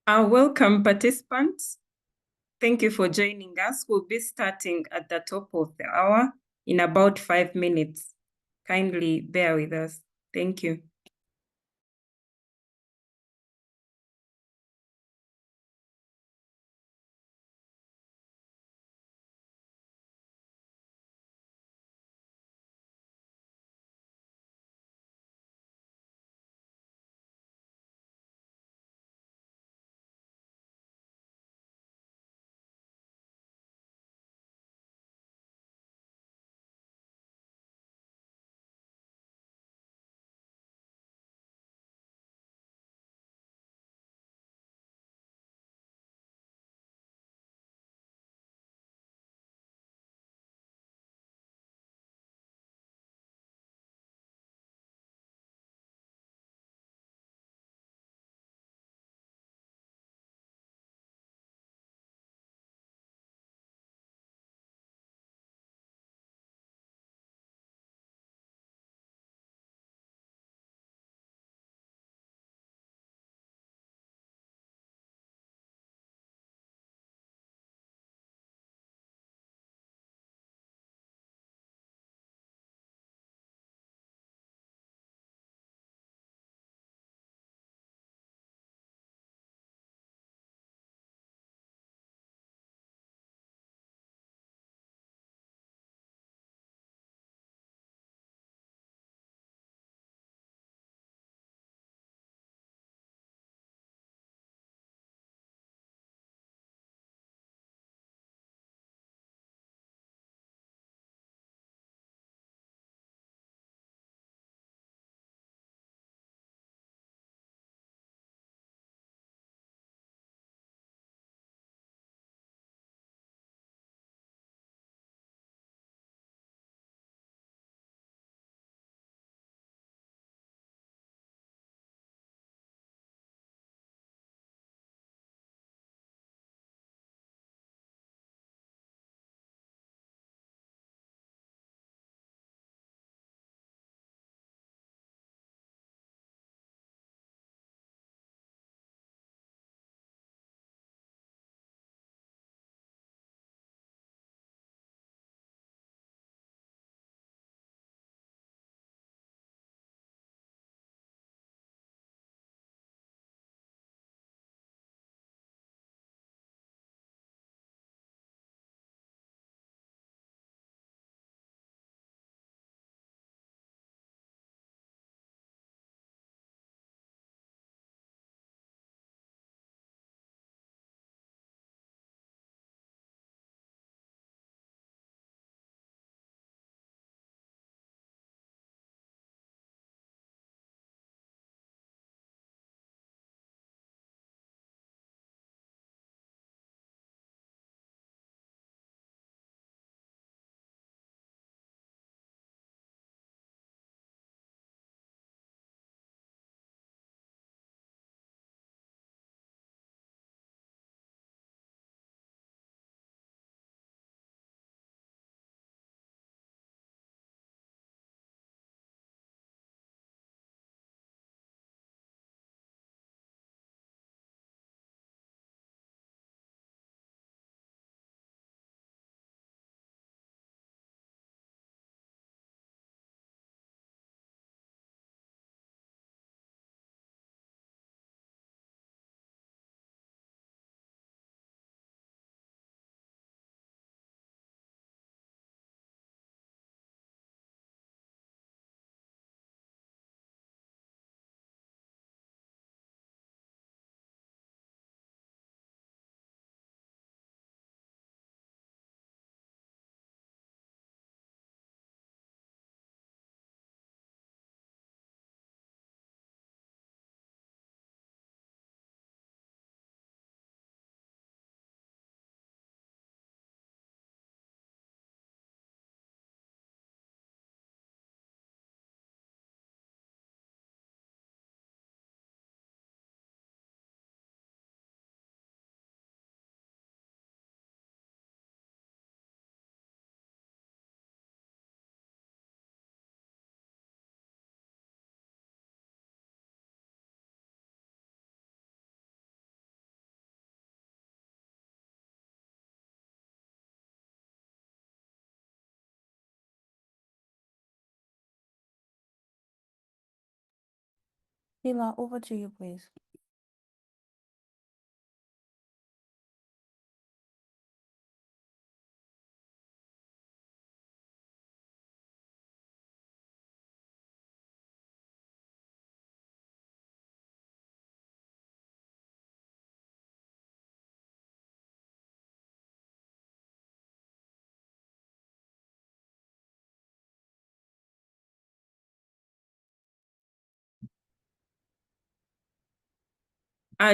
Welcome, participants. Thank you for joining us. We'll be starting at the top of the hour in about 5 minutes. Kindly bear with us. Thank you. Sheila, over to you, please.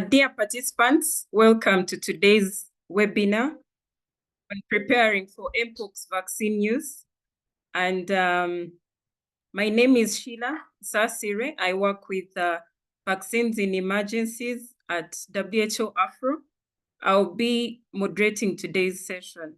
Dear participants, welcome to today's webinar on preparing for mpox vaccine use. And my name is Sheila Sasire. I work with vaccines in emergencies at WHO Afro. I'll be moderating today's session.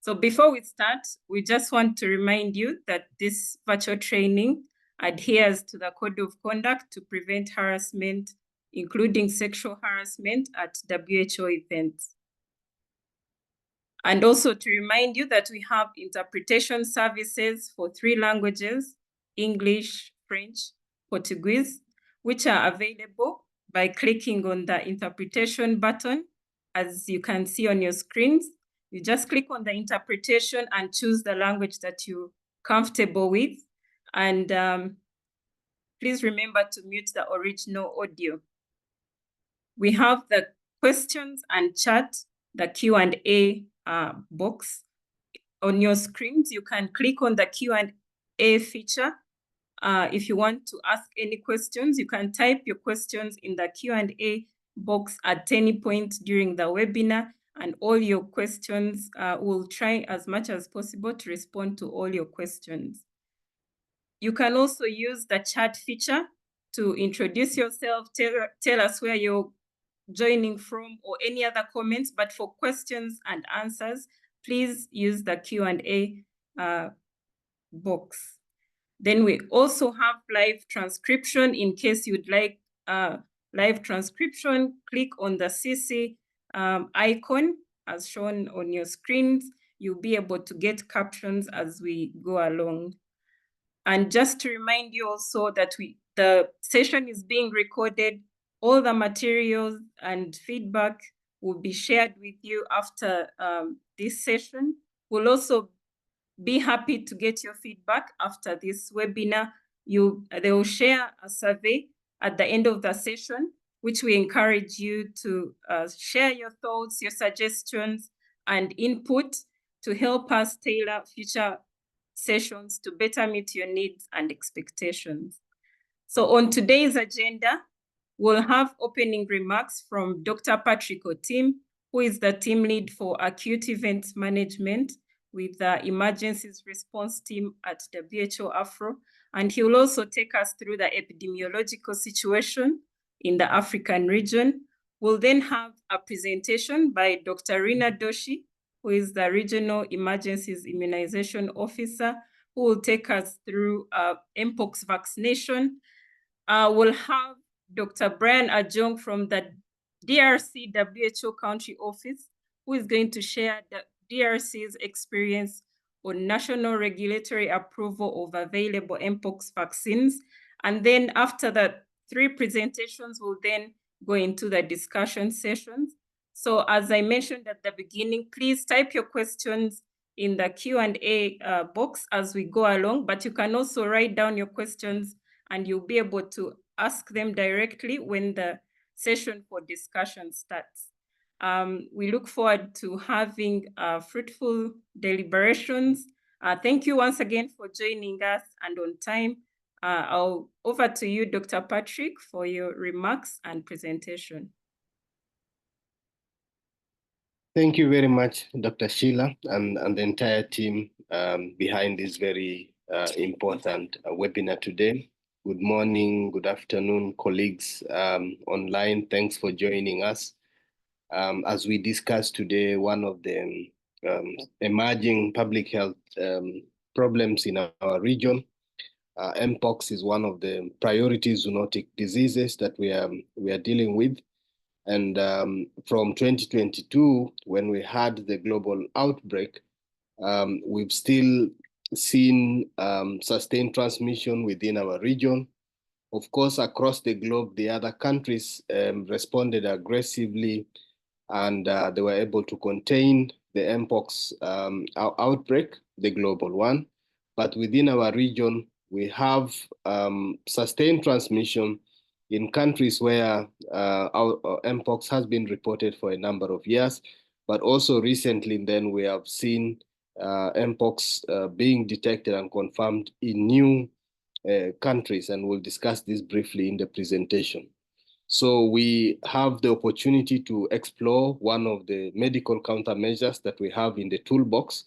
So before we start, we just want to remind you that this virtual training adheres to the Code of Conduct to prevent harassment, including sexual harassment at WHO events. And also to remind you that we have interpretation services for 3 languages, English, French, Portuguese, which are available by clicking on the interpretation button. As you can see on your screens, you just click on the interpretation and choose the language that you're comfortable with. And please remember to mute the original audio. We have the questions and chat, the Q&A box. On your screens, you can click on the Q&A feature. If you want to ask any questions, you can type your questions in the Q&A box at any point during the webinar, and all your questions will try as much as possible to respond to all your questions. You can also use the chat feature to introduce yourself, tell us where you're joining from, or any other comments. But for questions and answers, please use the Q&A box. Then we also have live transcription. In case you'd like live transcription, click on the CC icon as shown on your screens. You'll be able to get captions as we go along. And just to remind you also that the session is being recorded. All the materials and feedback will be shared with you after this session. We'll also be happy to get your feedback after this webinar. They will share a survey at the end of the session, which we encourage you to share your thoughts, your suggestions, and input to help us tailor future sessions to better meet your needs and expectations. So on today's agenda, we'll have opening remarks from Dr. Patrick Otim, who is the team lead for acute events management with the emergencies response team at WHO Afro. And he will also take us through the epidemiological situation in the African region. We'll then have a presentation by Dr. Rina Doshi, who is the Regional Emergencies Immunization Officer, who will take us through mpox vaccination. We'll have Dr. Brian Ajong from the DRC WHO Country Office, who is going to share the DRC's experience on national regulatory approval of available mpox vaccines. And then after the 3 presentations, we'll then go into the discussion sessions. So as I mentioned at the beginning, please type your questions in the Q&A box as we go along, but you can also write down your questions and you'll be able to ask them directly when the session for discussion starts. We look forward to having fruitful deliberations. Thank you once again for joining us and on time. Over to you, Dr. Patrick, for your remarks and presentation. Thank you very much, Dr. Sheila, and the entire team behind this very important webinar today. Good morning, good afternoon, colleagues online. Thanks for joining us. As we discuss today, one of the emerging public health problems in our region, mpox is one of the priority zoonotic diseases that we are dealing with. And from 2022, when we had the global outbreak, we've still seen sustained transmission within our region. Of course, across the globe, the other countries responded aggressively, and they were able to contain the mpox outbreak, the global one. But within our region, we have sustained transmission in countries where our mpox has been reported for a number of years. But also recently, then we have seen mpox being detected and confirmed in new countries, and we'll discuss this briefly in the presentation. So we have the opportunity to explore one of the medical countermeasures that we have in the toolbox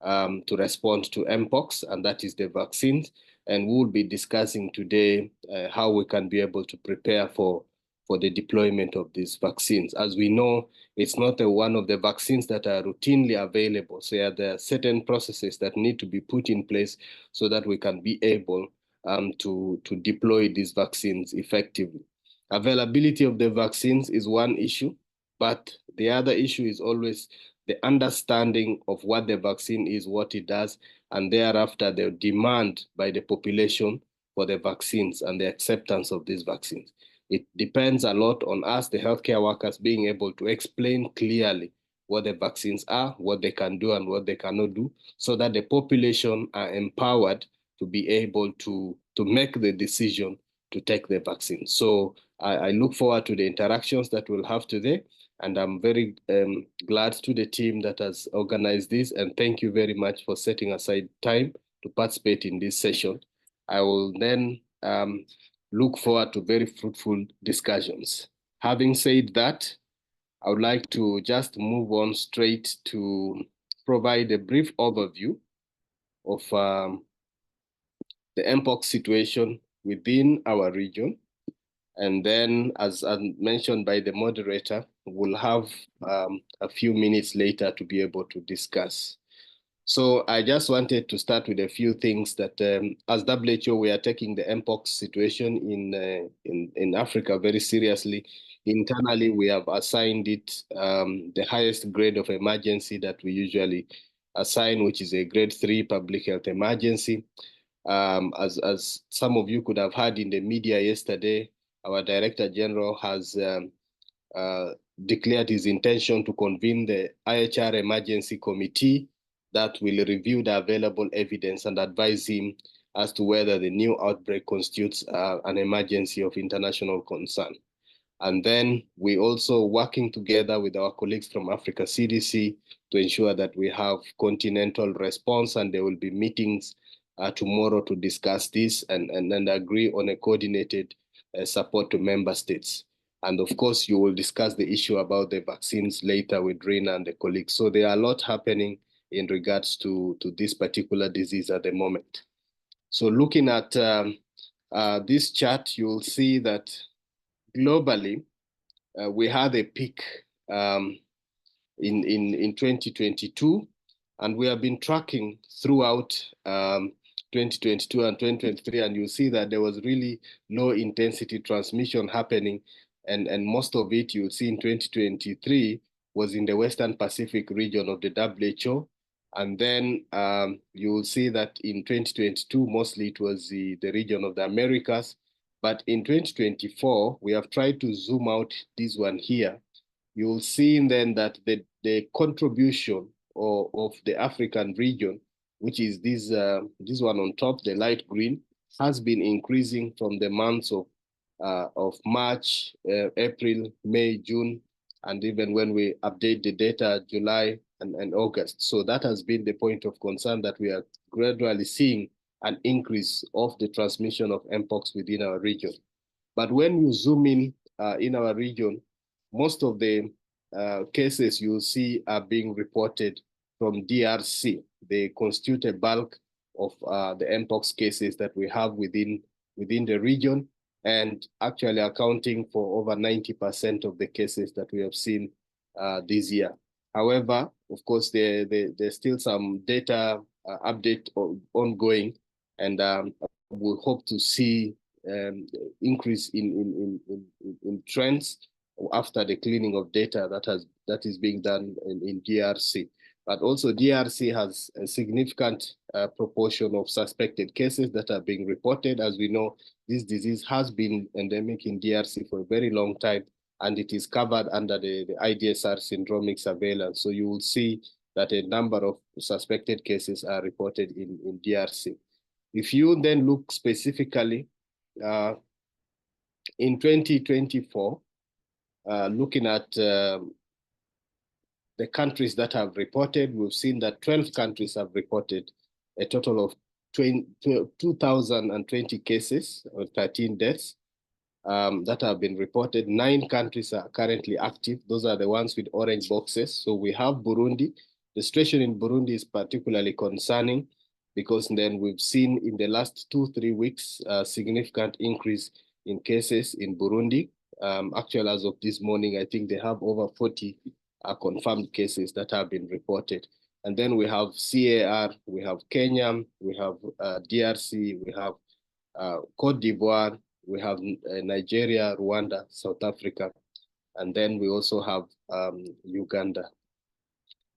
to respond to mpox, and that is the vaccines. And we'll be discussing today how we can be able to prepare for the deployment of these vaccines. As we know, it's not one of the vaccines that are routinely available. So there are certain processes that need to be put in place so that we can be able to deploy these vaccines effectively. Availability of the vaccines is one issue, but the other issue is always the understanding of what the vaccine is, what it does, and thereafter the demand by the population for the vaccines and the acceptance of these vaccines. It depends a lot on us, the healthcare workers, being able to explain clearly what the vaccines are, what they can do and what they cannot do, so that the population are empowered to be able to make the decision to take the vaccine. So I look forward to the interactions that we'll have today, and I'm very glad to the team that has organized this, and thank you very much for setting aside time to participate in this session. I will then look forward to very fruitful discussions. Having said that, I would like to just move on straight to provide a brief overview of the mpox situation within our region. And then, as mentioned by the moderator, we'll have a few minutes later to be able to discuss. So I just wanted to start with a few things that, as WHO, we are taking the mpox situation in Africa very seriously. Internally, we have assigned it the highest grade of emergency that we usually assign, which is a grade 3 public health emergency. As some of you could have heard in the media yesterday, our Director General has declared his intention to convene the IHR Emergency Committee that will review the available evidence and advise him as to whether the new outbreak constitutes an emergency of international concern. And then we also working together with our colleagues from Africa CDC to ensure that we have continental response, and there will be meetings tomorrow to discuss this and agree on a coordinated support to member states. And of course, you will discuss the issue about the vaccines later with Rina and the colleagues. So there are a lot happening in regards to this particular disease at the moment. So looking at this chart, you'll see that globally, we had a peak in 2022, and we have been tracking throughout 2022 and 2023, and you see that there was really low intensity transmission happening, and most of it you'll see in 2023 was in the Western Pacific region of the WHO. And then you'll see that in 2022, mostly it was the region of the Americas. But in 2024, we have tried to zoom out this one here. You'll see then that the contribution of the African region, which is this one on top, the light green, has been increasing from the months of March, April, May, June, and even when we update the data, July and August. So that has been the point of concern, that we are gradually seeing an increase of the transmission of mpox within our region. But when you zoom in our region, most of the cases you'll see are being reported from DRC. They constitute a bulk of the mpox cases that we have within the region, and actually accounting for over 90% of the cases that we have seen this year. However, of course, there's still some data update ongoing, and we hope to see increase in trends after the cleaning of data that is being done in DRC. But also DRC has a significant proportion of suspected cases that are being reported. As we know, this disease has been endemic in DRC for a very long time, and it is covered under the IDSR syndromic surveillance. So you will see that a number of suspected cases are reported in DRC. If you then look specifically in 2024, looking at the countries that have reported, we've seen that 12 countries have reported a total of 2,020 cases or 13 deaths that have been reported. 9 countries are currently active. Those are the ones with orange boxes. So we have Burundi. The situation in Burundi is particularly concerning because then we've seen in the last 2-3 weeks a significant increase in cases in Burundi. Actually, as of this morning, I think they have over 40 confirmed cases that have been reported. And then we have CAR, we have Kenya, we have DRC, we have Cote d'Ivoire, we have Nigeria, Rwanda, South Africa, and then we also have Uganda.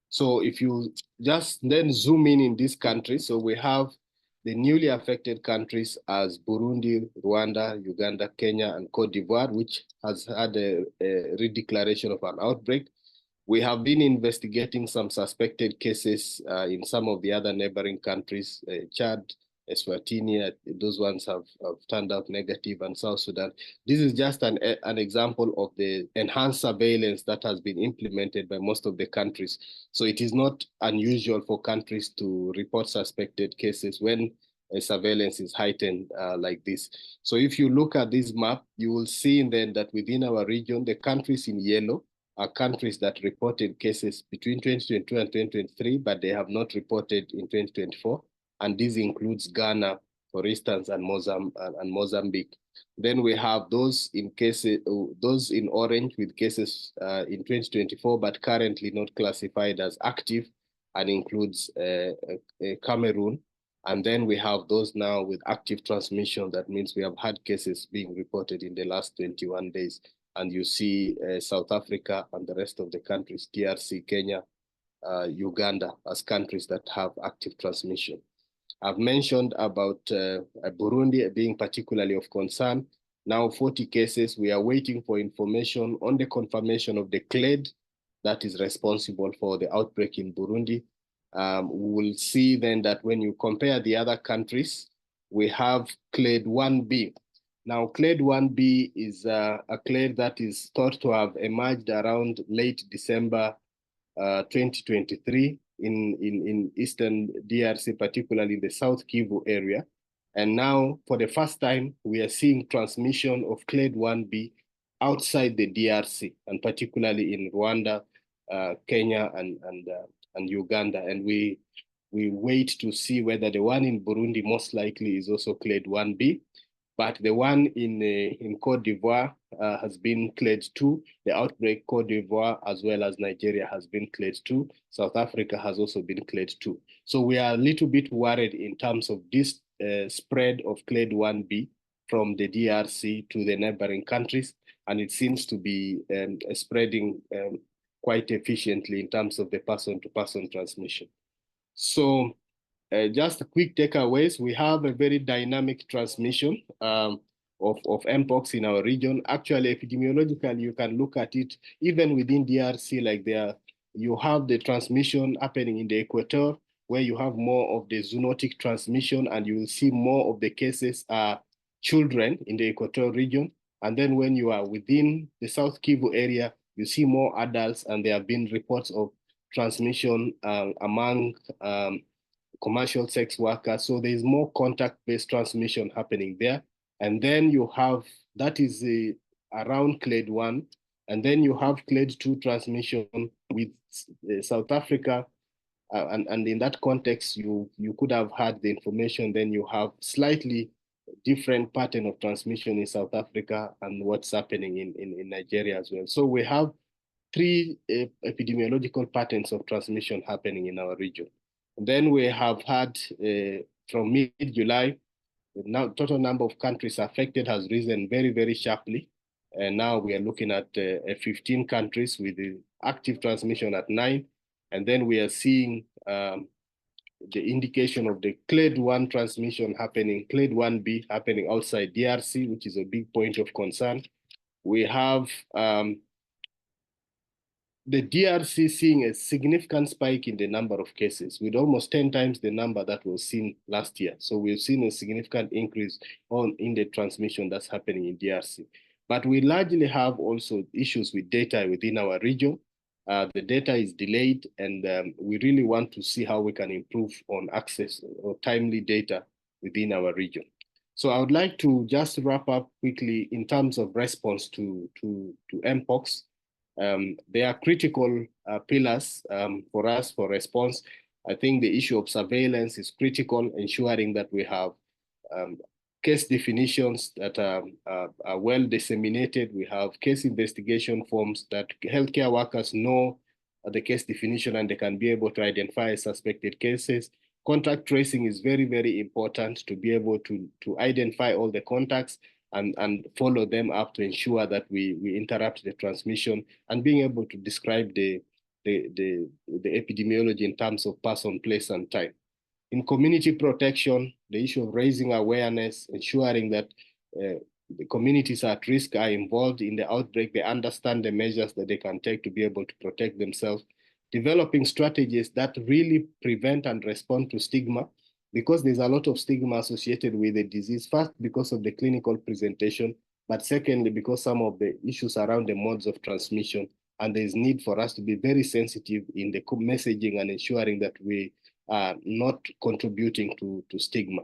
So if you just then zoom in these countries, so we have the newly affected countries as Burundi, Rwanda, Uganda, Kenya, and Cote d'Ivoire, which has had a redeclaration of an outbreak. We have been investigating some suspected cases in some of the other neighboring countries, Chad, Eswatini, those ones have turned out negative, and South Sudan. This is just an example of the enhanced surveillance that has been implemented by most of the countries. So it is not unusual for countries to report suspected cases when surveillance is heightened like this. So if you look at this map, you will see then that within our region, the countries in yellow are countries that reported cases between 2022 and 2023, but they have not reported in 2024. And this includes Ghana, for instance, and Mozambique. Then we have those in cases, those in orange with cases in 2024, but currently not classified as active, and includes Cameroon. And then we have those now with active transmission. That means we have had cases being reported in the last 21 days. And you see South Africa and the rest of the countries, DRC, Kenya, Uganda, as countries that have active transmission. I've mentioned about Burundi being particularly of concern. Now 40 cases, we are waiting for information on the confirmation of the clade that is responsible for the outbreak in Burundi. We will see then that when you compare the other countries, we have clade 1B. Now, clade 1B is a clade that is thought to have emerged around late December 2023 in eastern DRC, particularly in the South Kivu area. And now, for the first time, we are seeing transmission of clade 1B outside the DRC, and particularly in Rwanda, Kenya, and Uganda. And we wait to see whether the one in Burundi most likely is also clade 1B. But the one in Cote d'Ivoire has been clade 2. The outbreak, Cote d'Ivoire as well as Nigeria has been clade 2. South Africa has also been clade 2. So we are a little bit worried in terms of this spread of clade 1B from the DRC to the neighboring countries. And it seems to be spreading quite efficiently in terms of the person-to-person transmission. So just a quick takeaways. We have a very dynamic transmission of mpox in our region. Actually, epidemiologically, you can look at it even within DRC, like you have the transmission happening in the equator, where you have more of the zoonotic transmission, and you will see more of the cases are children in the equatorial region. And then when you are within the South Kivu area, you see more adults, and there have been reports of transmission among commercial sex workers. So there is more contact-based transmission happening there. And then you have, that is around clade 1. And then you have clade 2 transmission with South Africa. And in that context, you could have had the information. Then you have slightly different pattern of transmission in South Africa and what's happening in Nigeria as well. So we have 3 epidemiological patterns of transmission happening in our region. Then we have had from mid-July, the total number of countries affected has risen very, very sharply. And now we are looking at 15 countries with the active transmission at 9. And then we are seeing the indication of the clade 1 transmission happening, clade 1b happening outside DRC, which is a big point of concern. We have the DRC seeing a significant spike in the number of cases, with almost 10 times the number that was seen last year. So we've seen a significant increase in the transmission that's happening in DRC. But we largely have also issues with data within our region. The data is delayed, and we really want to see how we can improve on access or timely data within our region. So I would like to just wrap up quickly in terms of response to mpox. They are critical pillars for us for response. I think the issue of surveillance is critical, ensuring that we have case definitions that are well disseminated. We have case investigation forms that healthcare workers know the case definition and they can be able to identify suspected cases. Contact tracing is very, very important to be able to identify all the contacts and follow them up to ensure that we interrupt the transmission, and being able to describe the epidemiology in terms of person, place, and time. In community protection, the issue of raising awareness, ensuring that the communities at risk are involved in the outbreak, they understand the measures that they can take to be able to protect themselves, developing strategies that really prevent and respond to stigma, because there's a lot of stigma associated with the disease, first because of the clinical presentation, but secondly, because some of the issues around the modes of transmission, and there's need for us to be very sensitive in the messaging and ensuring that we are not contributing to stigma.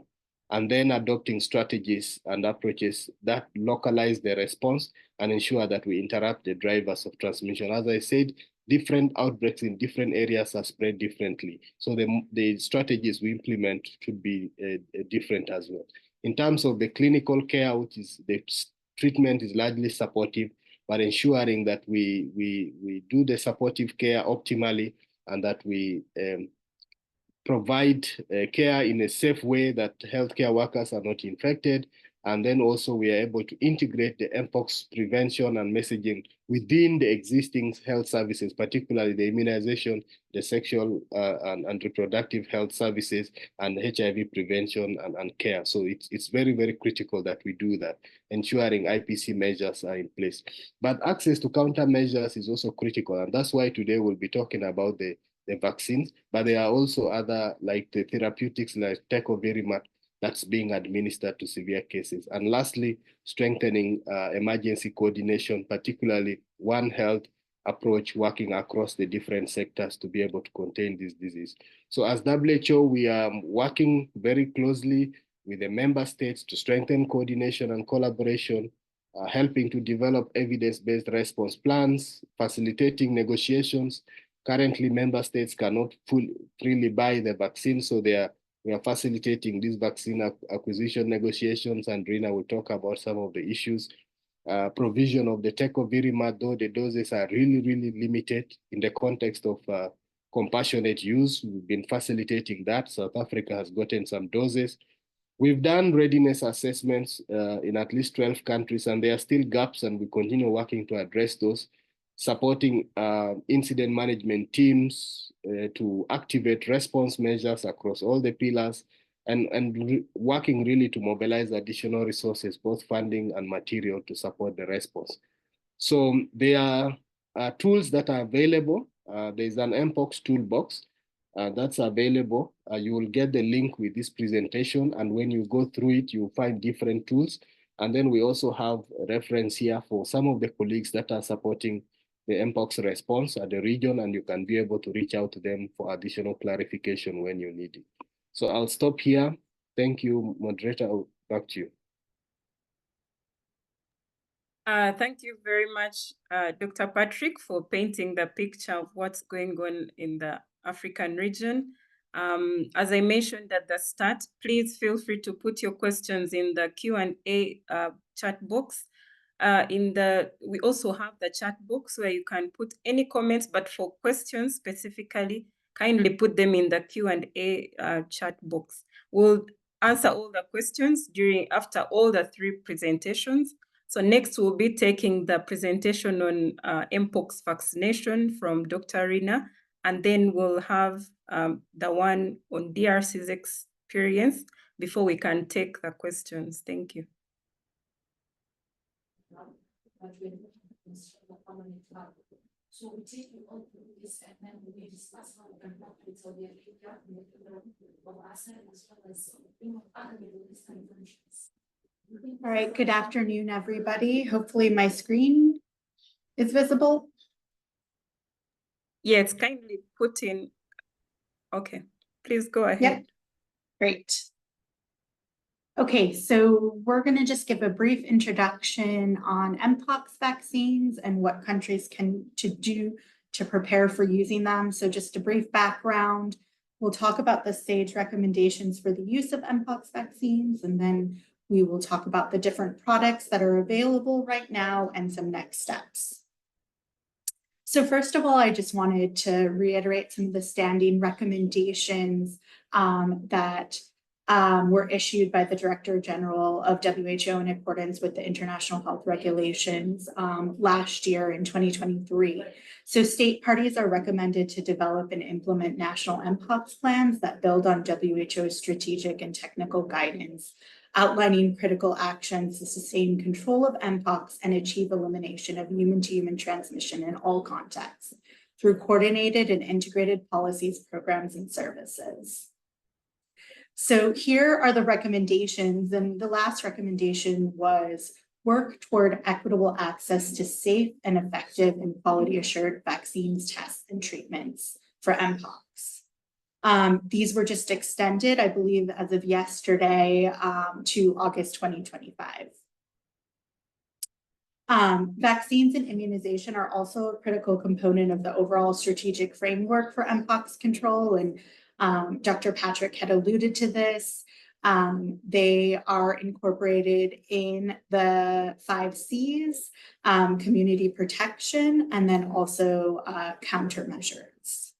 And then adopting strategies and approaches that localize the response and ensure that we interrupt the drivers of transmission. As I said, different outbreaks in different areas are spread differently. So the strategies we implement should be different as well. In terms of the clinical care, which is the treatment is largely supportive, but ensuring that we do the supportive care optimally and that we provide care in a safe way, that healthcare workers are not infected. And then also we are able to integrate the mpox prevention and messaging within the existing health services, particularly the immunization, the sexual and reproductive health services, and HIV prevention and care. So it's very, very critical that we do that, ensuring IPC measures are in place. But access to countermeasures is also critical. And that's why today we'll be talking about the vaccines, but there are also other, like the therapeutics like tecovirimat that's being administered to severe cases. And lastly, strengthening emergency coordination, particularly One Health approach, working across the different sectors to be able to contain this disease. So as WHO, we are working very closely with the member states to strengthen coordination and collaboration, helping to develop evidence-based response plans, facilitating negotiations. Currently, member states cannot freely buy the vaccine, so we are facilitating these vaccine acquisition negotiations, and Rina will talk about some of the issues. Provision of the tecovirimat, though the doses are really, really limited in the context of compassionate use. We've been facilitating that. South Africa has gotten some doses. We've done readiness assessments in at least 12 countries, and there are still gaps, and we continue working to address those, supporting incident management teams to activate response measures across all the pillars, and working really to mobilize additional resources, both funding and material, to support the response. So there are tools that are available. There's an mpox toolbox that's available. You will get the link with this presentation, and when you go through it, you'll find different tools. And then we also have a reference here for some of the colleagues that are supporting the mpox response at the region, and you can be able to reach out to them for additional clarification when you need it. So I'll stop here. Thank you, moderator. Back to you. Thank you very much, Dr. Patrick, for painting the picture of what's going on in the African region. As I mentioned at the start, please feel free to put your questions in the Q&A chat box. We also have the chat box where you can put any comments, but for questions specifically, kindly put them in the Q&A chat box. We'll answer all the questions after all the 3 presentations. So next we'll be taking the presentation on mpox vaccination from Dr. Rina, and then we'll have the one on DRC's experience before we can take the questions. Thank you. So we take all this and then we discuss how we can practice or the as well as other interventions. All right, good afternoon, everybody. Hopefully my screen is visible. Yeah, it's kindly put in. Okay, please go ahead. Yep. Great. Okay, so we're going to just give a brief introduction on mpox vaccines and what countries can do to prepare for using them. So just a brief background. We'll talk about the SAGE recommendations for the use of mpox vaccines, and then we will talk about the different products that are available right now and some next steps. So first of all, I just wanted to reiterate some of the standing recommendations that were issued by the Director General of WHO in accordance with the international health regulations last year in 2023. So state parties are recommended to develop and implement national mpox plans that build on WHO's strategic and technical guidance, outlining critical actions to sustain control of mpox and achieve elimination of human-to-human transmission in all contexts through coordinated and integrated policies, programs, and services. So here are the recommendations, and the last recommendation was work toward equitable access to safe and effective and quality assured vaccines, tests, and treatments for mpox. These were just extended, I believe, as of yesterday to August 2025. Vaccines and immunization are also a critical component of the overall strategic framework for mpox control, and Dr. Patrick had alluded to this. They are incorporated in the 5 C's, community protection, and then also countermeasures.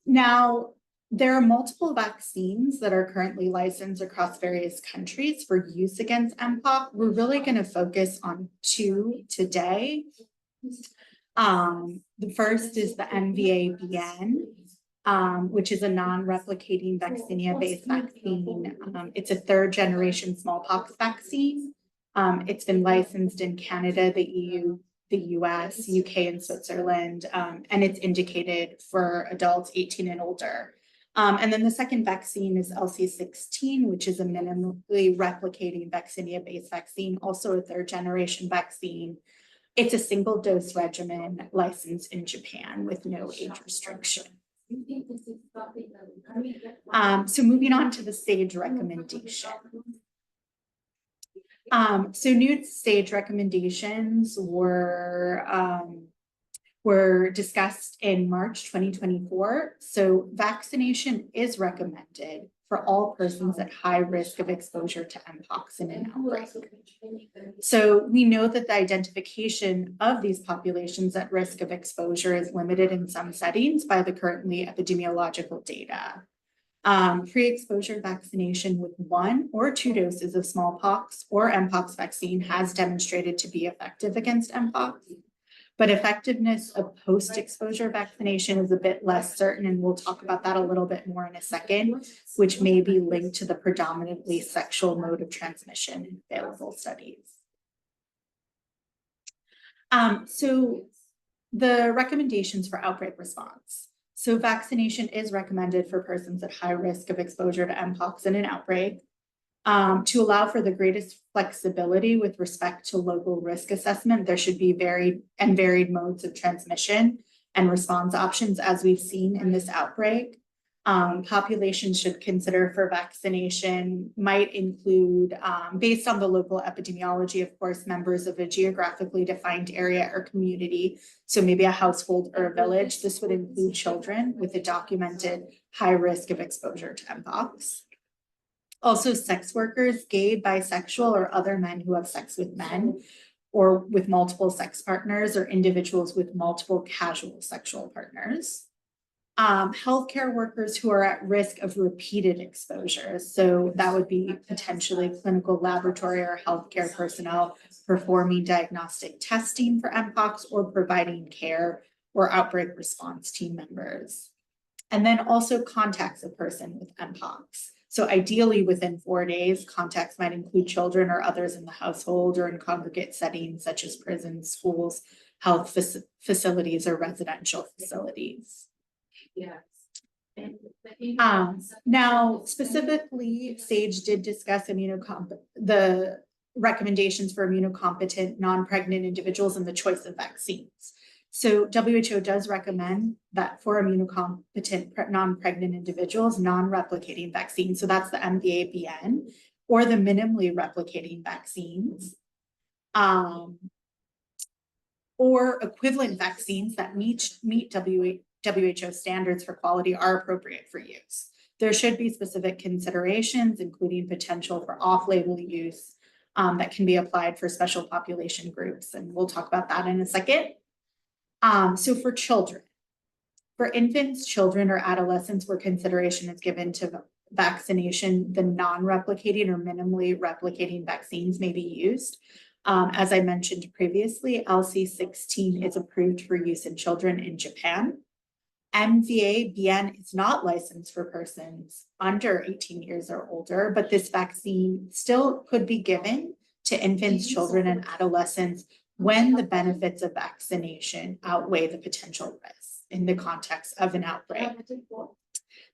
Now, there are multiple vaccines that are currently licensed across various countries for use against mpox. We're really going to focus on 2 today. The first is the MVA-BN, which is a non-replicating vaccinia-based vaccine. It's a 3rd-generation smallpox vaccine. It's been licensed in Canada, the EU, the US, UK, and Switzerland, and it's indicated for adults 18 and older. And then the second vaccine is LC16, which is a minimally replicating vaccinia-based vaccine, also a 3rd-generation vaccine. It's a single dose regimen licensed in Japan with no age restriction. So moving on to the SAGE recommendation. So new SAGE recommendations were discussed in March 2024. So vaccination is recommended for all persons at high risk of exposure to mpox in an outbreak. So we know that the identification of these populations at risk of exposure is limited in some settings by the currently epidemiological data. Pre-exposure vaccination with 1 or 2 doses of smallpox or mpox vaccine has demonstrated to be effective against mpox. But effectiveness of post-exposure vaccination is a bit less certain, and we'll talk about that a little bit more in a second, which may be linked to the predominantly sexual mode of transmission in available studies. So the recommendations for outbreak response. So vaccination is recommended for persons at high risk of exposure to mpox in an outbreak. To allow for the greatest flexibility with respect to local risk assessment, there should be varied modes of transmission and response options, as we've seen in this outbreak. Populations should consider for vaccination might include, based on the local epidemiology, of course, members of a geographically defined area or community. So maybe a household or a village. This would include children with a documented high risk of exposure to mpox. Also, sex workers, gay, bisexual, or other men who have sex with men, or with multiple sex partners, or individuals with multiple casual sexual partners. Healthcare workers who are at risk of repeated exposures. So that would be potentially clinical laboratory or healthcare personnel performing diagnostic testing for mpox or providing care or outbreak response team members. And then also contacts a person with mpox. So ideally within 4 days, contacts might include children or others in the household or in congregate settings such as prisons, schools, health facilities, or residential facilities. Now, specifically, SAGE did discuss the recommendations for immunocompetent non-pregnant individuals and the choice of vaccines. So WHO does recommend that for immunocompetent non-pregnant individuals, non-replicating vaccines, so that's the MVA-BN, or the minimally replicating vaccines, or equivalent vaccines that meet WHO standards for quality are appropriate for use. There should be specific considerations, including potential for off-label use that can be applied for special population groups, and we'll talk about that in a second. So for children, for infants, children, or adolescents where consideration is given to vaccination, the non-replicating or minimally replicating vaccines may be used. As I mentioned previously, LC16 is approved for use in children in Japan. MVA-BN is not licensed for persons under 18 years or older, but this vaccine still could be given to infants, children, and adolescents when the benefits of vaccination outweigh the potential risks in the context of an outbreak.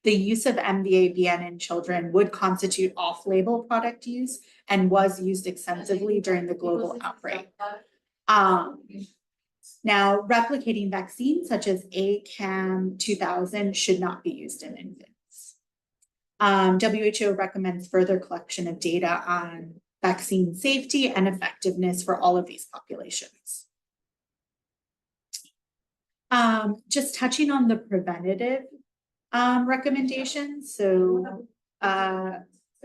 The use of MVA-BN in children would constitute off-label product use and was used extensively during the global outbreak. Now, replicating vaccines such as ACAM 2000 should not be used in infants. WHO recommends further collection of data on vaccine safety and effectiveness for all of these populations. Just touching on the preventative recommendations. So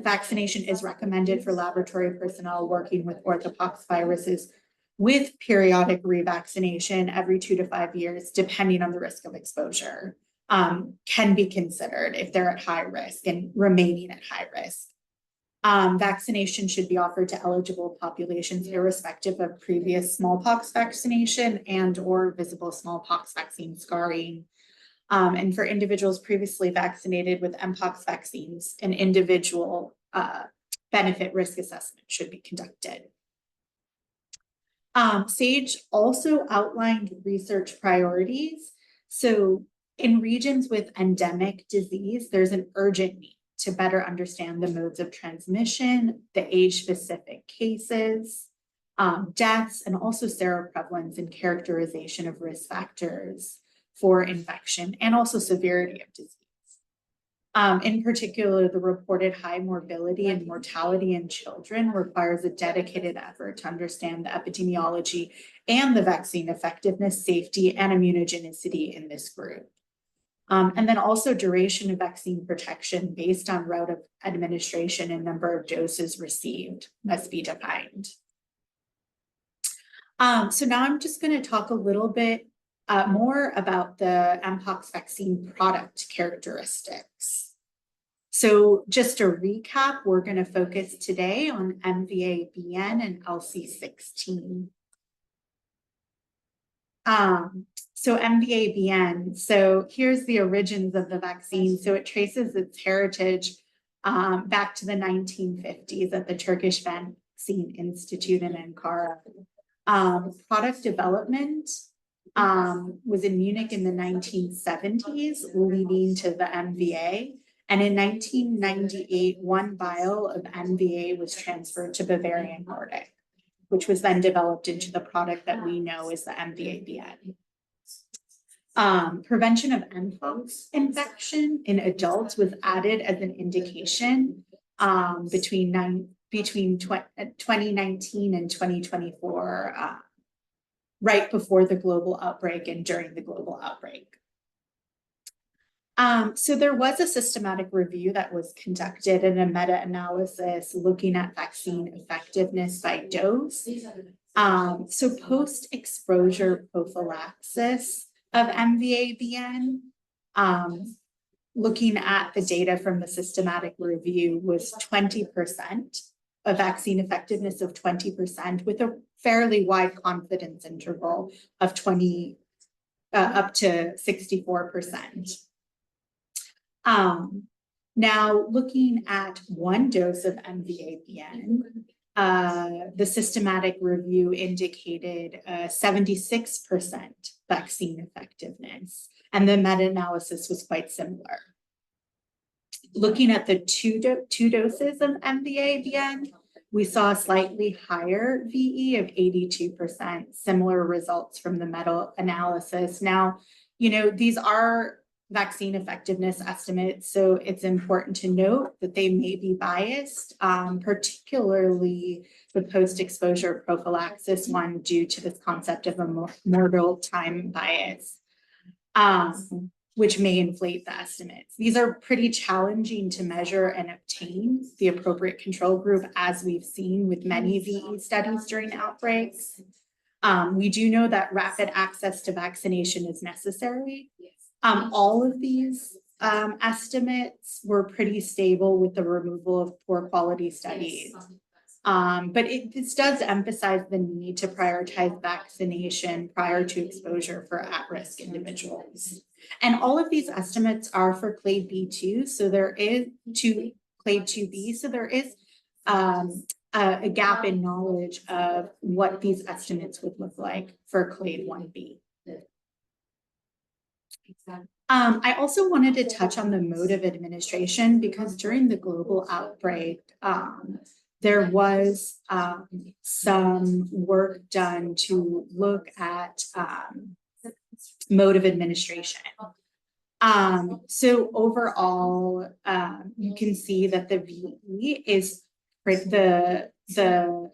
vaccination is recommended for laboratory personnel working with orthopox viruses with periodic revaccination every 2 to 5 years, depending on the risk of exposure, can be considered if they're at high risk and remaining at high risk. Vaccination should be offered to eligible populations irrespective of previous smallpox vaccination and or visible smallpox vaccine scarring. And for individuals previously vaccinated with mpox vaccines, an individual benefit risk assessment should be conducted. SAGE also outlined research priorities. So in regions with endemic disease, there's an urgent need to better understand the modes of transmission, the age-specific cases, deaths, and also seroprevalence and characterization of risk factors for infection and also severity of disease. In particular, the reported high morbidity and mortality in children requires a dedicated effort to understand the epidemiology and the vaccine effectiveness, safety, and immunogenicity in this group. And then also duration of vaccine protection based on route of administration and number of doses received must be defined. So now I'm just going to talk a little bit more about the mpox vaccine product characteristics. So just to recap, we're going to focus today on MVA-BN and LC16. So MVA-BN, so here's the origins of the vaccine. So it traces its heritage back to the 1950s at the Turkish Vaccine Institute in Ankara. Product development was in Munich in the 1970s, leading to the MVA. And in 1998, 1 vial of MVA was transferred to Bavarian Nordic, which was then developed into the product that we know as the MVA-BN. Prevention of mpox infection in adults was added as an indication between 2019 and 2024, right before the global outbreak and during the global outbreak. So there was a systematic review that was conducted in a meta-analysis looking at vaccine effectiveness by dose. So post-exposure prophylaxis of MVA-BN, looking at the data from the systematic review was 20%, a vaccine effectiveness of 20% with a fairly wide confidence interval of 20 up to 64%. Now, looking at one dose of MVABN, the systematic review indicated 76% vaccine effectiveness, and the meta-analysis was quite similar. Looking at the two doses of MVABN, we saw a slightly higher VE of 82%, similar results from the meta-analysis. Now, you know, these are vaccine effectiveness estimates, so it's important to note that they may be biased, particularly the post-exposure prophylaxis one, due to this concept of a mortal time bias, which may inflate the estimates. These are pretty challenging to measure and obtain the appropriate control group, as we've seen with many VE studies during outbreaks. We do know that rapid access to vaccination is necessary. All of these estimates were pretty stable with the removal of poor quality studies. But this does emphasize the need to prioritize vaccination prior to exposure for at-risk individuals. And all of these estimates are for clade B2, so there is clade 2B, so there is a gap in knowledge of what these estimates would look like for clade 1B. I also wanted to touch on the mode of administration, because during the global outbreak, there was some work done to look at mode of administration. So overall, you can see that the VE is the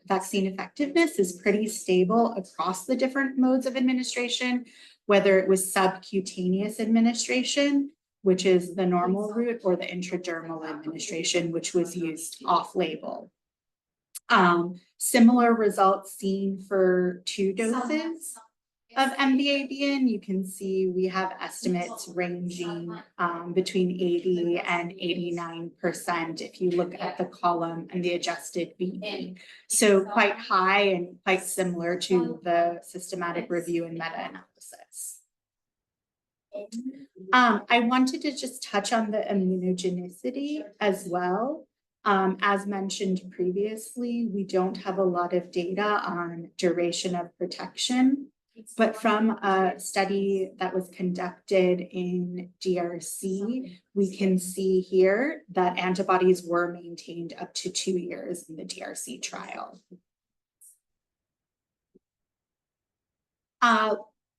vaccine effectiveness is pretty stable across the different modes of administration, whether it was subcutaneous administration, which is the normal route, or the intradermal administration, which was used off-label. Similar results seen for 2 doses of MVABN. You can see we have estimates ranging between 80 and 89% if you look at the column and the adjusted VE. So quite high and quite similar to the systematic review and meta-analysis. I wanted to just touch on the immunogenicity as well. As mentioned previously, we don't have a lot of data on duration of protection, but from a study that was conducted in DRC, we can see here that antibodies were maintained up to 2 years in the DRC trial.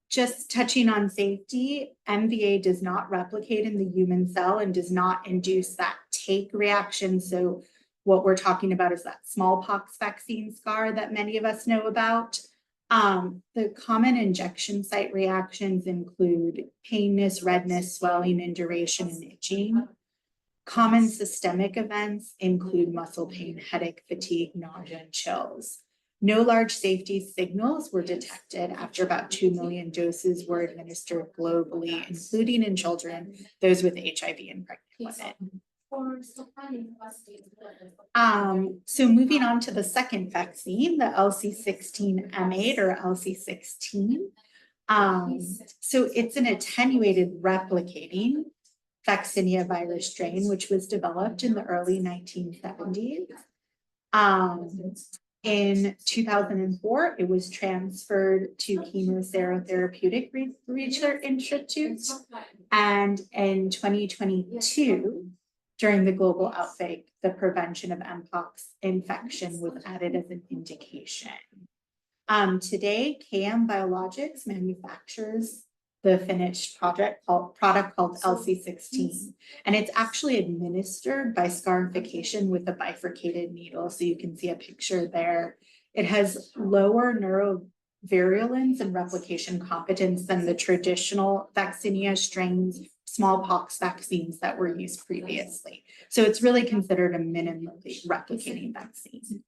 Just touching on safety, MVA does not replicate in the human cell and does not induce that take reaction. So what we're talking about is that smallpox vaccine scar that many of us know about. The common injection site reactions include painness, redness, swelling, induration, and itching. Common systemic events include muscle pain, headache, fatigue, nausea, and chills. No large safety signals were detected after about 2 million doses were administered globally, including in children, those with HIV and pregnant women. So moving on to the second vaccine, the LC16M8 or LC16. So it's an attenuated replicating vaccinia virus strain, which was developed in the early 1970s. In 2004, it was transferred to Chemotherapeutic Research Institute, and in 2022, during the global outbreak, the prevention of mpox infection was added as an indication. Today, KM Biologics manufactures the finished product called LC16, and it's actually administered by scarification with a bifurcated needle. So you can see a picture there. It has lower neurovirulence and replication competence than the traditional vaccinia strains, smallpox vaccines that were used previously. So it's really considered a minimally replicating vaccine.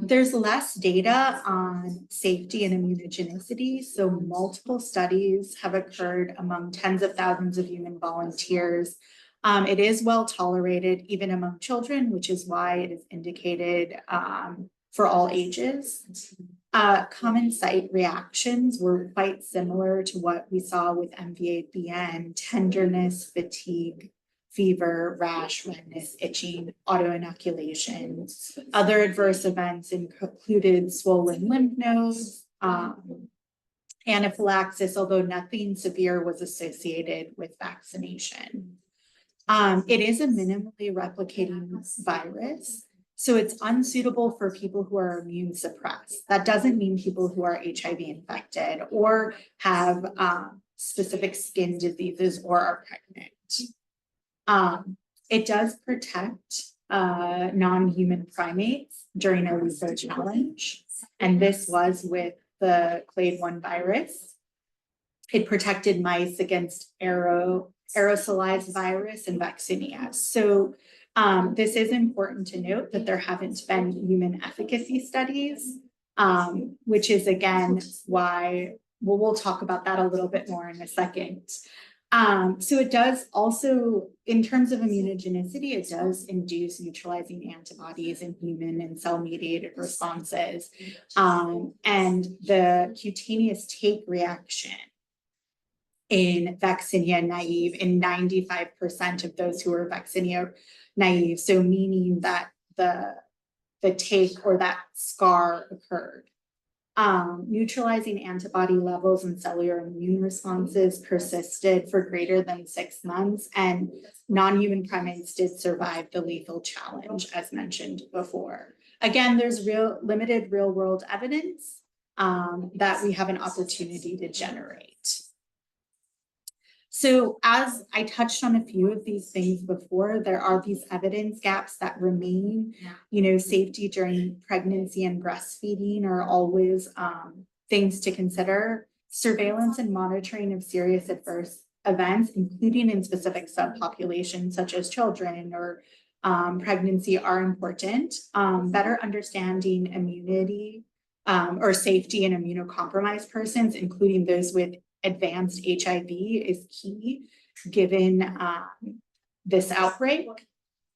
There's less data on safety and immunogenicity, so multiple studies have occurred among tens of thousands of human volunteers. It is well tolerated even among children, which is why it is indicated for all ages. Common site reactions were quite similar to what we saw with MVA-BN: tenderness, fatigue, fever, rash, redness, itching, autoinoculation. Other adverse events included swollen lymph nodes, anaphylaxis, although nothing severe was associated with vaccination. It is a minimally replicating virus, so it's unsuitable for people who are immune suppressed. That doesn't mean people who are HIV infected or have specific skin diseases or are pregnant. It does protect non-human primates during a lethal challenge, and this was with the clade 1 virus. It protected mice against aerosolized virus and vaccinia. So this is important to note that there haven't been human efficacy studies, which is again why we'll talk about that a little bit more in a second. So it does also, in terms of immunogenicity, it does induce neutralizing antibodies in human and cell-mediated responses. And the cutaneous take reaction in vaccinia naive in 95% of those who are vaccinia naive, so meaning that the take or that scar occurred. Neutralizing antibody levels and cellular immune responses persisted for greater than 6 months, and non-human primates did survive the lethal challenge, as mentioned before. Again, there's limited real-world evidence that we have an opportunity to generate. So as I touched on a few of these things before, there are these evidence gaps that remain. Safety during pregnancy and breastfeeding are always things to consider. Surveillance and monitoring of serious adverse events, including in specific subpopulations such as children or pregnancy, are important. Better understanding immunity or safety in immunocompromised persons, including those with advanced HIV, is key given this outbreak.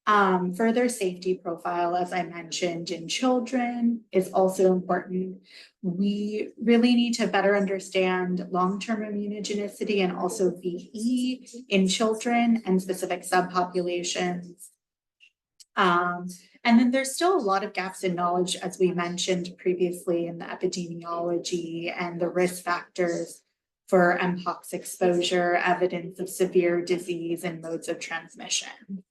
Further safety profile, as I mentioned, in children is also important. We really need to better understand long-term immunogenicity and also VE in children and specific subpopulations. And then there's still a lot of gaps in knowledge, as we mentioned previously, in the epidemiology and the risk factors for mpox exposure, evidence of severe disease, and modes of transmission.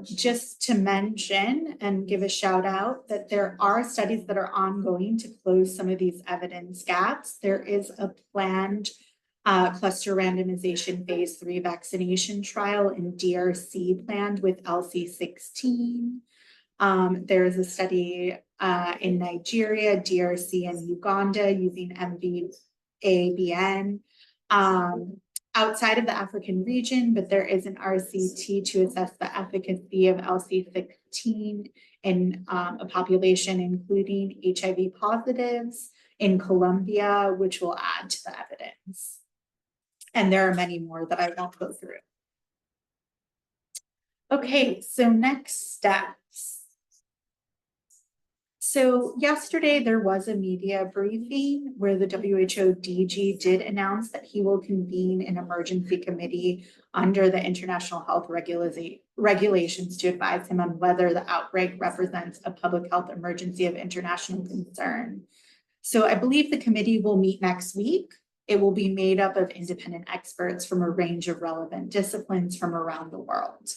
Just to mention and give a shout out that there are studies that are ongoing to close some of these evidence gaps. There is a planned cluster randomization phase 3 vaccination trial in DRC planned with LC16. There is a study in Nigeria, DRC, and Uganda using MVA-BN. Outside of the African region, but there is an RCT to assess the efficacy of LC16 in a population including HIV positives in Colombia, which will add to the evidence. And there are many more that I won't go through. Okay, so next steps. So yesterday there was a media briefing where the WHO DG did announce that he will convene an emergency committee under the international health regulations to advise him on whether the outbreak represents a public health emergency of international concern. So I believe the committee will meet next week. It will be made up of independent experts from a range of relevant disciplines from around the world.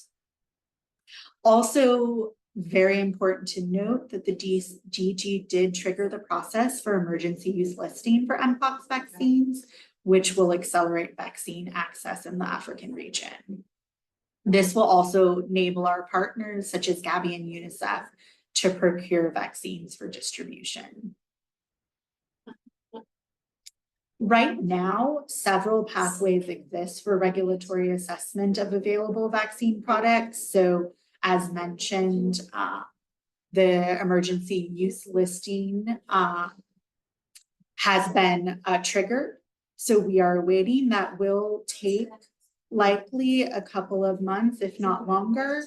Also, very important to note that the DG did trigger the process for emergency use listing for mpox vaccines, which will accelerate vaccine access in the African region. This will also enable our partners, such as Gavi and UNICEF, to procure vaccines for distribution. Right now, several pathways exist for regulatory assessment of available vaccine products. So, as mentioned, the emergency use listing has been triggered. So we are waiting. That will take likely a couple of months, if not longer,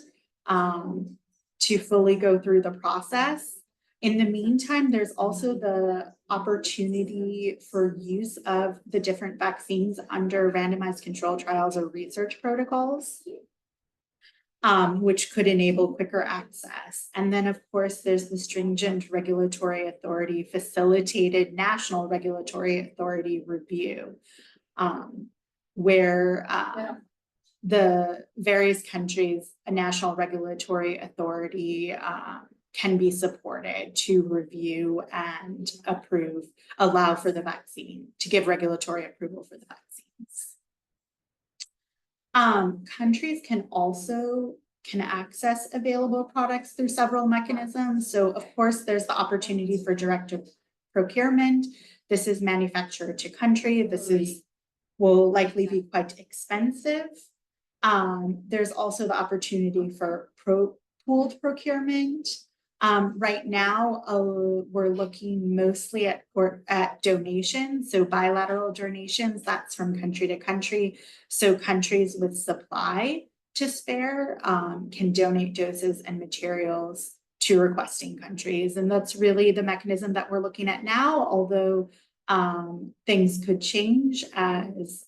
to fully go through the process. In the meantime, there's also the opportunity for use of the different vaccines under randomized control trials or research protocols, which could enable quicker access. And then, of course, there's the stringent regulatory authority facilitated national regulatory authority review, where the various countries, a national regulatory authority can be supported to review and allow for the vaccine, to give regulatory approval for the vaccines. Countries can access available products through several mechanisms. So of course, there's the opportunity for direct procurement. This is manufacturer to country. This will likely be quite expensive. There's also the opportunity for pooled procurement. Right now, we're looking mostly at donations, so bilateral donations, that's from country to country. So countries with supply to spare can donate doses and materials to requesting countries. And that's really the mechanism that we're looking at now, although things could change as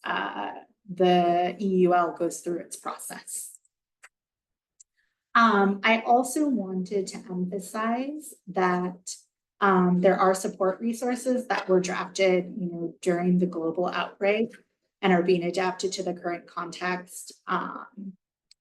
the EUL goes through its process. I also wanted to emphasize that there are support resources that were drafted, during the global outbreak and are being adapted to the current context.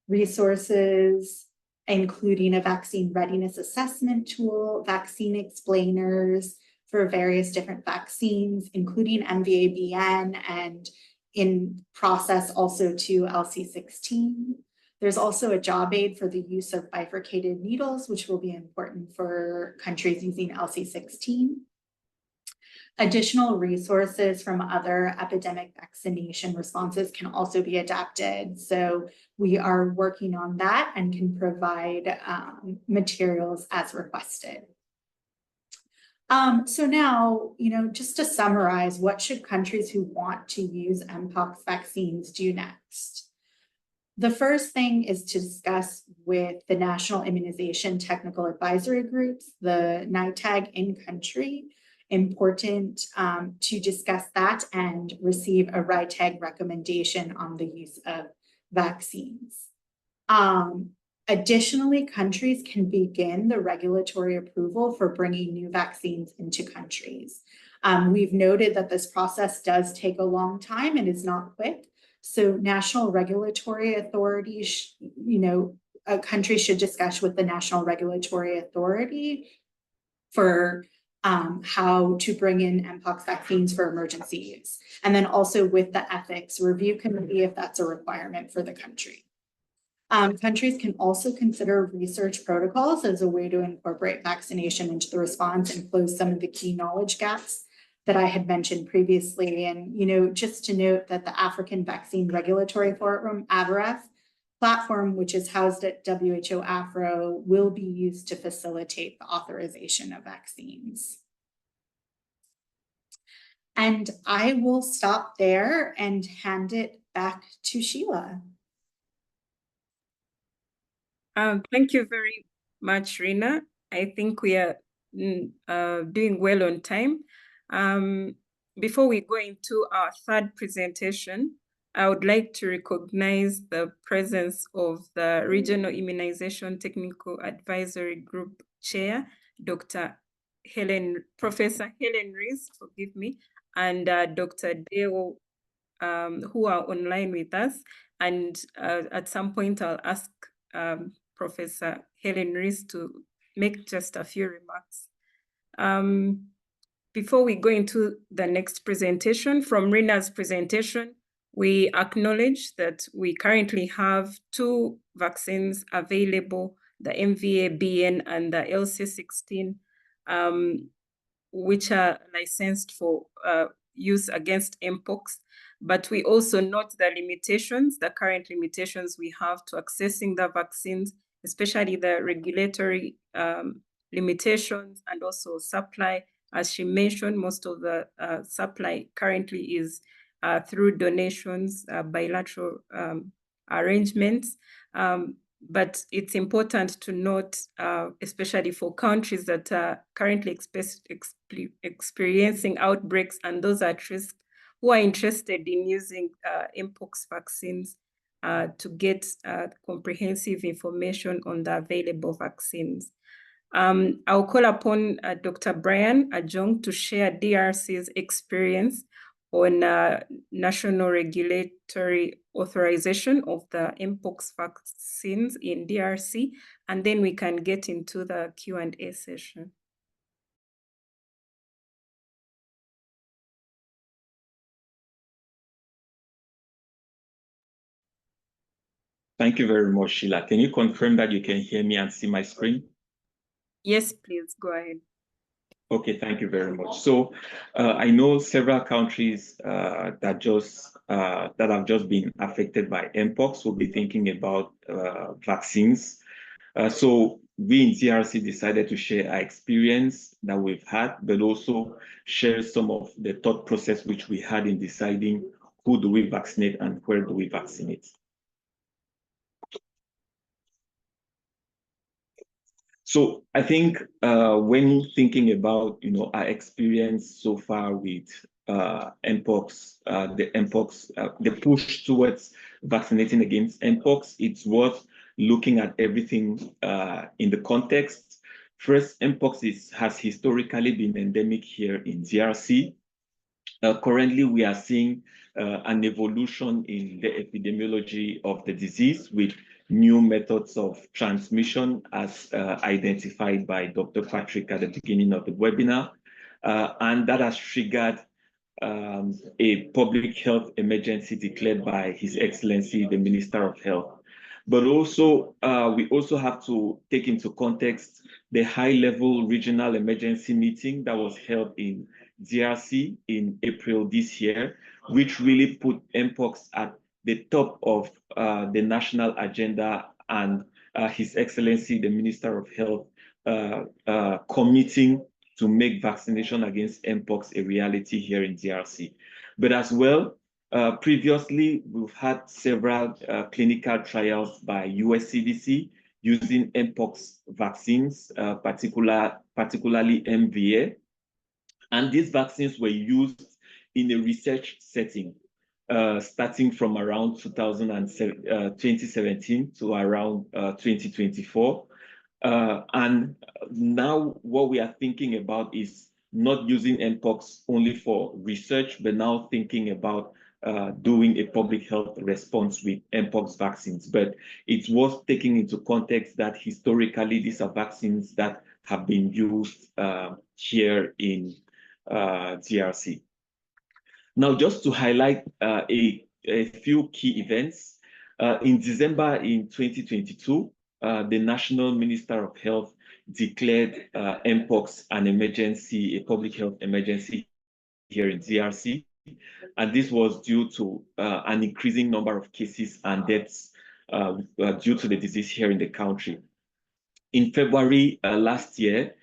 Resources, including a vaccine readiness assessment tool, vaccine explainers for various different vaccines, including MVA-BN, and in process also to LC16. There's also a job aid for the use of bifurcated needles, which will be important for countries using LC16. Additional resources from other epidemic vaccination responses can also be adapted. So we are working on that and can provide materials as requested. So now, just to summarize, what should countries who want to use mpox vaccines do next? The first thing is to discuss with the National Immunization Technical Advisory Groups, the NITAG in country. Important to discuss that and receive a RITAG recommendation on the use of vaccines. Additionally, countries can begin the regulatory approval for bringing new vaccines into countries. We've noted that this process does take a long time and is not quick. So national regulatory authorities, a country should discuss with the national regulatory authority for how to bring in mpox vaccines for emergency use. And then also with the ethics review committee if that's a requirement for the country. Countries can also consider research protocols as a way to incorporate vaccination into the response and close some of the key knowledge gaps that I had mentioned previously. And, just to note that the African Vaccine Regulatory Forum, AVRF, platform, which is housed at WHO Afro, will be used to facilitate the authorization of vaccines. And I will stop there and hand it back to Sheila. Thank you very much, Rina. I think we are doing well on time. Before we go into our third presentation, I would like to recognize the presence of the Regional Immunization Technical Advisory Group Chair, Professor Helen Rees, forgive me, and Dr. Deo, who are online with us. And at some point, I'll ask Professor Helen Rees to make just a few remarks. Before we go into the next presentation, from Rina's presentation, we acknowledge that we currently have 2 vaccines available, the MVA-BN and the LC16, which are licensed for use against mpox. But we also note the limitations, the current limitations we have to accessing the vaccines, especially the regulatory limitations and also supply. As she mentioned, most of the supply currently is through donations, bilateral arrangements. but it's important to note, especially for countries that are currently experiencing outbreaks and those at risk who are interested in using mpox vaccines, to get comprehensive information on the available vaccines. I'll call upon Dr. Brian Ajong to share DRC's experience on national regulatory authorization of the mpox vaccines in DRC, and then we can get into the Q&A session. Thank you very much, Sheila. Can you confirm that you can hear me and see my screen? Yes, please, go ahead. Okay, thank you very much. So I know several countries that have just been affected by mpox will be thinking about vaccines. So we in DRC decided to share our experience that we've had, but also share some of the thought process which we had in deciding who do we vaccinate and where do we vaccinate. So I think when thinking about our experience so far with mpox, the push towards vaccinating against mpox, it's worth looking at everything in the context. First, mpox has historically been endemic here in DRC. Currently, we are seeing an evolution in the epidemiology of the disease with new methods of transmission as identified by Dr. Patrick at the beginning of the webinar. And that has triggered a public health emergency declared by His Excellency, the Minister of Health. But also, we also have to take into context the high-level regional emergency meeting that was held in DRC in April this year, which really put mpox at the top of the national agenda, and His Excellency, the Minister of Health, committing to make vaccination against mpox a reality here in DRC. But as well, previously, we've had several clinical trials by US CDC using mpox vaccines, particularly MVA. And these vaccines were used in a research setting, starting from around 2017 to around 2024. And now what we are thinking about is not using mpox only for research, but now thinking about doing a public health response with mpox vaccines. But it's worth taking into context that historically, these are vaccines that have been used here in DRC. Now, just to highlight a few key events, in December in 2022, the National Minister of Health declared mpox an emergency, a public health emergency here in DRC. And this was due to an increasing number of cases and deaths due to the disease here in the country. In February last year,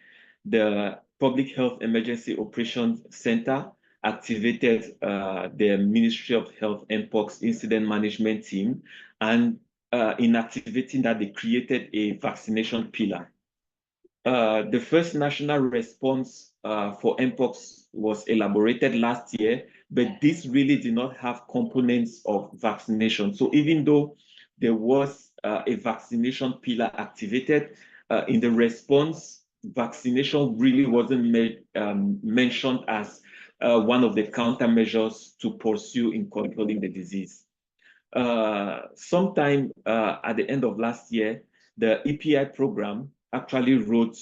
the Public Health Emergency Operations Center activated the Ministry of Health mpox incident management team, and in activating that, they created a vaccination pillar. The first national response for mpox was elaborated last year, but this really did not have components of vaccination. So even though there was a vaccination pillar activated, in the response, vaccination really wasn't mentioned as one of the countermeasures to pursue in controlling the disease. Sometime at the end of last year, the EPI program actually wrote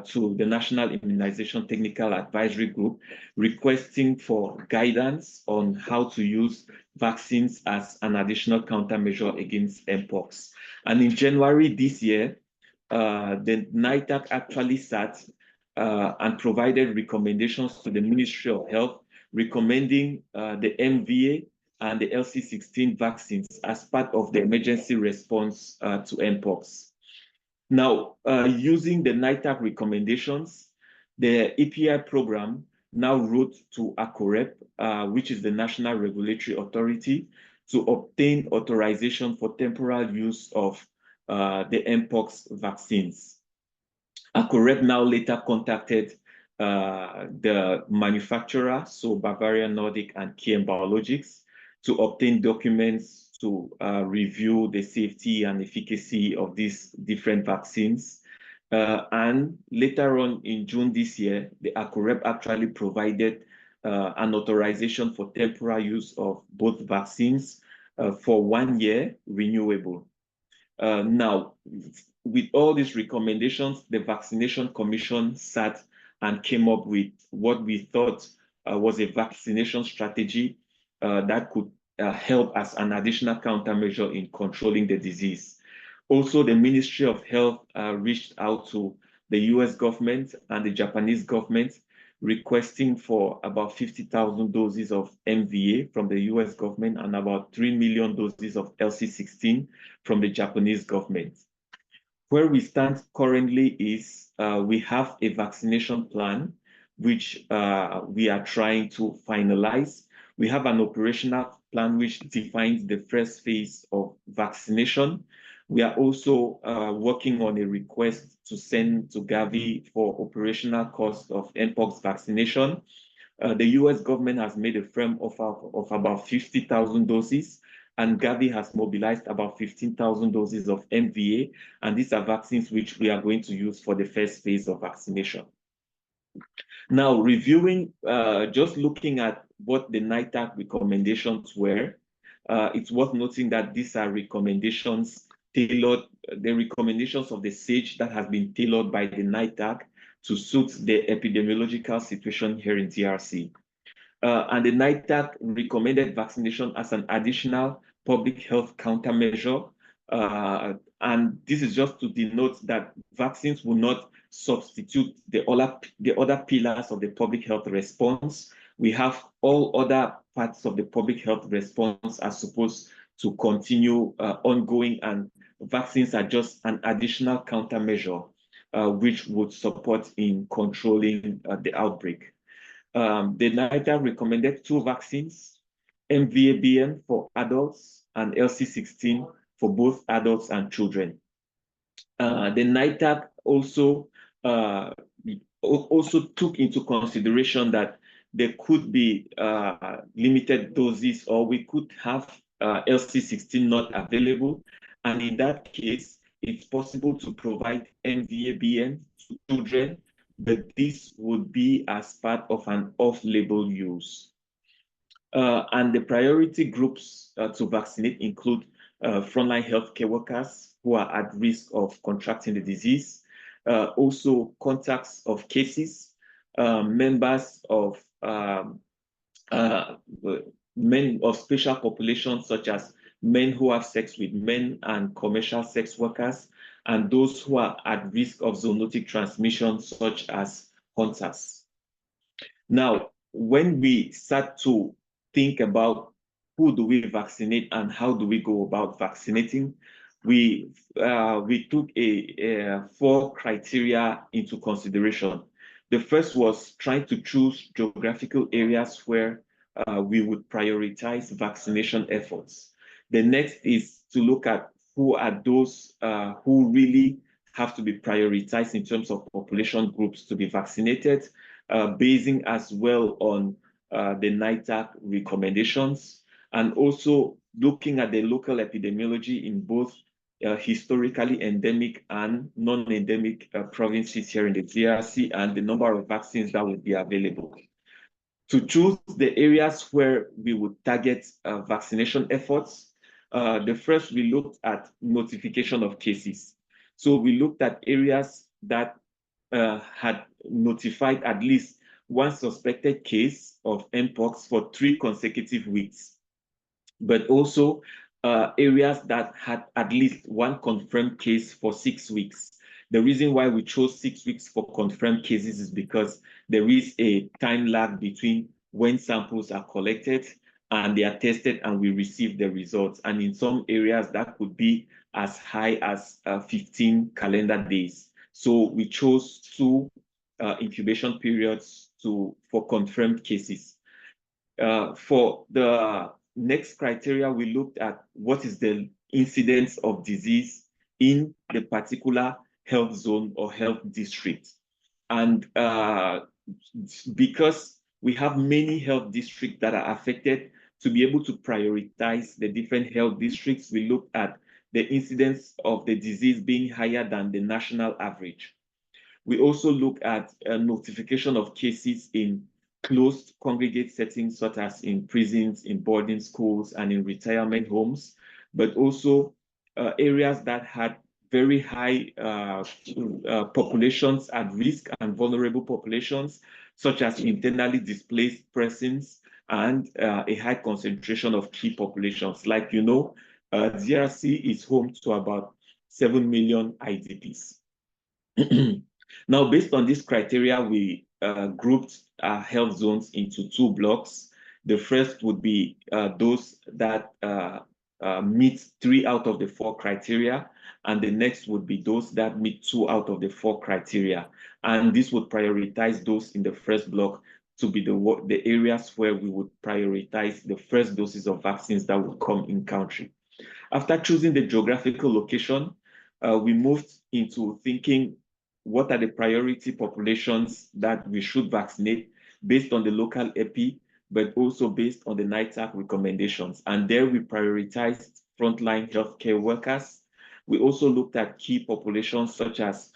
to the National Immunization Technical Advisory Group requesting for guidance on how to use vaccines as an additional countermeasure against mpox. And in January this year, the NITAC actually sat and provided recommendations to the Ministry of Health, recommending the MVA and the LC16 vaccines as part of the emergency response to mpox. Now, using the NITAC recommendations, the EPI program now wrote to ACOREP, which is the National Regulatory Authority, to obtain authorization for temporal use of the mpox vaccines. ACOREP now later contacted the manufacturer, so Bavarian Nordic and KM Biologics, to obtain documents to review the safety and efficacy of these different vaccines. And later on in June this year, the ACOREP actually provided an authorization for temporary use of both vaccines for 1 year renewable. Now, with all these recommendations, the Vaccination Commission sat and came up with what we thought was a vaccination strategy that could help as an additional countermeasure in controlling the disease. Also, the Ministry of Health reached out to the US government and the Japanese government, requesting for about 50,000 doses of MVA from the US government and about 3 million doses of LC16 from the Japanese government. Where we stand currently is we have a vaccination plan, which we are trying to finalize. We have an operational plan which defines the first phase of vaccination. We are also working on a request to send to Gavi for operational cost of mpox vaccination. The US government has made a firm offer of about 50,000 doses, and Gavi has mobilized about 15,000 doses of MVA, and these are vaccines which we are going to use for the first phase of vaccination. Now, reviewing, just looking at what the NITAC recommendations were, it's worth noting that these are recommendations tailored, the recommendations of the SAGE that has been tailored by the NITAC to suit the epidemiological situation here in DRC. And the NITAC recommended vaccination as an additional public health countermeasure. And this is just to denote that vaccines will not substitute the other pillars of the public health response. We have all other parts of the public health response are supposed to continue ongoing, and vaccines are just an additional countermeasure which would support in controlling the outbreak. The NITAC recommended 2 vaccines, MVA-BN for adults and LC16 for both adults and children. The NITAC also took into consideration that there could be limited doses, or we could have LC16 not available. And in that case, it's possible to provide MVA-BN to children, but this would be as part of an off-label use. And the priority groups to vaccinate include frontline healthcare workers who are at risk of contracting the disease, also contacts of cases, members of men of special populations such as men who have sex with men and commercial sex workers, and those who are at risk of zoonotic transmission such as hunters. Now, when we start to think about who do we vaccinate and how do we go about vaccinating, we took 4 criteria into consideration. The first was trying to choose geographical areas where we would prioritize vaccination efforts. The next is to look at who are those who really have to be prioritized in terms of population groups to be vaccinated, basing as well on the NITAC recommendations, and also looking at the local epidemiology in both historically endemic and non-endemic provinces here in the DRC, and the number of vaccines that would be available. To choose the areas where we would target vaccination efforts, the first we looked at notification of cases. So we looked at areas that had notified at least 1 suspected case of mpox for 3 consecutive weeks, but also areas that had at least 1 confirmed case for 6 weeks. The reason why we chose 6 weeks for confirmed cases is because there is a time lag between when samples are collected and they are tested and we receive the results. And in some areas that could be as high as 15 calendar days. So we chose 2 incubation periods for confirmed cases. For the next criteria, we looked at what is the incidence of disease in the particular health zone or health district. And because we have many health districts that are affected, to be able to prioritize the different health districts, we look at the incidence of the disease being higher than the national average. We also look at notification of cases in closed congregate settings, such as in prisons, in boarding schools, and in retirement homes, but also areas that had very high populations at risk and vulnerable populations, such as internally displaced persons and a high concentration of key populations. Like, you know, DRC is home to about 7 million IDPs. Now, based on this criteria, we grouped our health zones into 2 blocks. The first would be those that meet 3 out of the 4 criteria, and the next would be those that meet 2 out of the 4 criteria. And this would prioritize those in the first block to be the areas where we would prioritize the first doses of vaccines that would come in country. After choosing the geographical location, we moved into thinking what are the priority populations that we should vaccinate based on the local EPI, but also based on the NITAC recommendations. And there we prioritized frontline healthcare workers. We also looked at key populations such as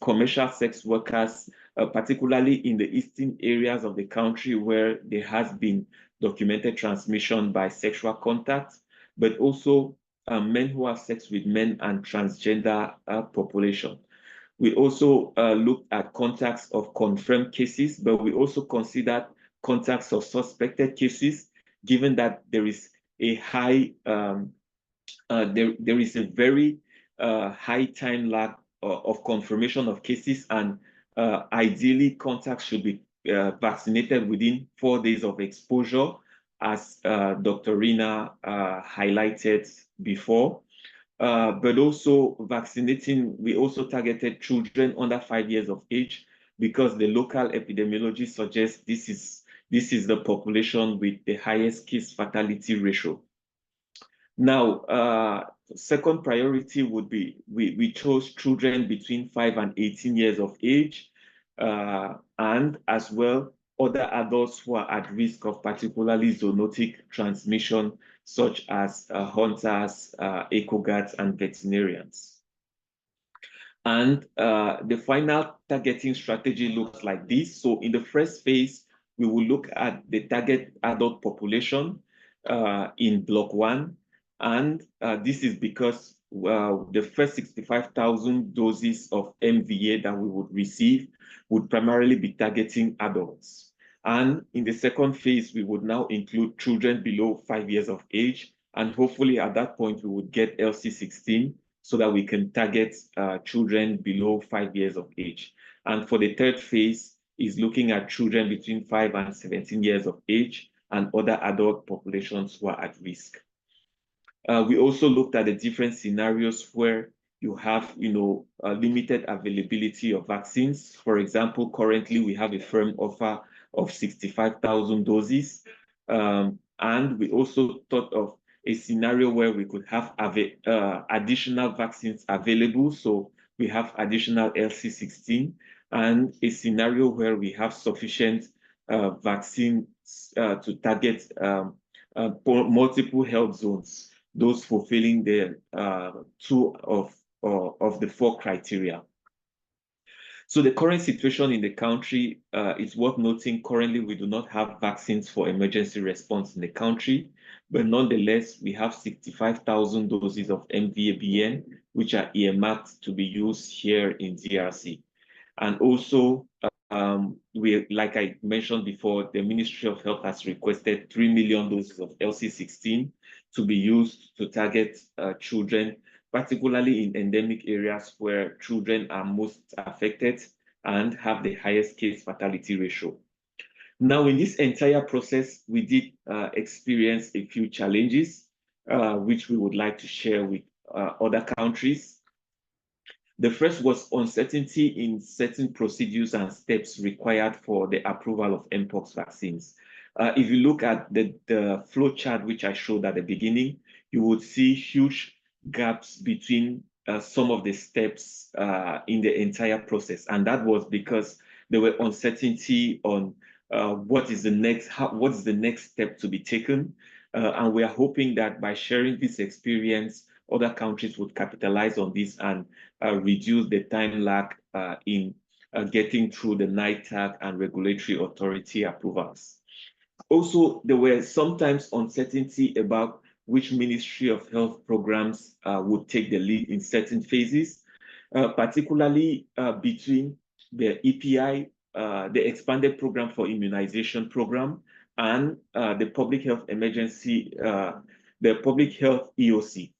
commercial sex workers, particularly in the eastern areas of the country where there has been documented transmission by sexual contact, but also men who have sex with men and transgender population. We also looked at contacts of confirmed cases, but we also considered contacts of suspected cases, given that there is a high, there is a very high time lag of confirmation of cases, and ideally contacts should be vaccinated within 4 days of exposure, as Dr. Rina highlighted before. But also vaccinating, we also targeted children under 5 years of age, because the local epidemiology suggests this is the population with the highest case fatality ratio. Now, second priority would be, we chose children between 5 and 18 years of age, and as well other adults who are at risk of particularly zoonotic transmission, such as hunters, eco-guards, and veterinarians. And the final targeting strategy looks like this. So in the first phase, we will look at the target adult population in block 1. And this is because the first 65,000 doses of MVA that we would receive would primarily be targeting adults. And in the second phase, we would now include children below 5 years of age. And hopefully at that point, we would get LC16 so that we can target children below 5 years of age. And for the third phase is looking at children between 5 and 17 years of age and other adult populations who are at risk. We also looked at the different scenarios where you have, limited availability of vaccines. For example, currently we have a firm offer of 65,000 doses. And we also thought of a scenario where we could have additional vaccines available. So we have additional LC16, and a scenario where we have sufficient vaccines to target multiple health zones, those fulfilling the 2 of the 4 criteria. So the current situation in the country is worth noting. Currently, we do not have vaccines for emergency response in the country, but nonetheless, we have 65,000 doses of MVA-BN, which are earmarked to be used here in DRC. And also, like I mentioned before, the Ministry of Health has requested 3 million doses of LC16 to be used to target children, particularly in endemic areas where children are most affected and have the highest case fatality ratio. Now, in this entire process, we did experience a few challenges, which we would like to share with other countries. The first was uncertainty in certain procedures and steps required for the approval of mpox vaccines. If you look at the flow chart, which I showed at the beginning, you would see huge gaps between some of the steps in the entire process, and that was because there were uncertainty on what is the next step to be taken, and we are hoping that by sharing this experience, other countries would capitalize on this and reduce the time lag in getting through the NITAG and regulatory authority approvals. Also, there were sometimes uncertainty about which Ministry of Health programs would take the lead in certain phases, particularly between the EPI, the Expanded Program for Immunization Program, and the Public Health Emergency, the Public Health EOC.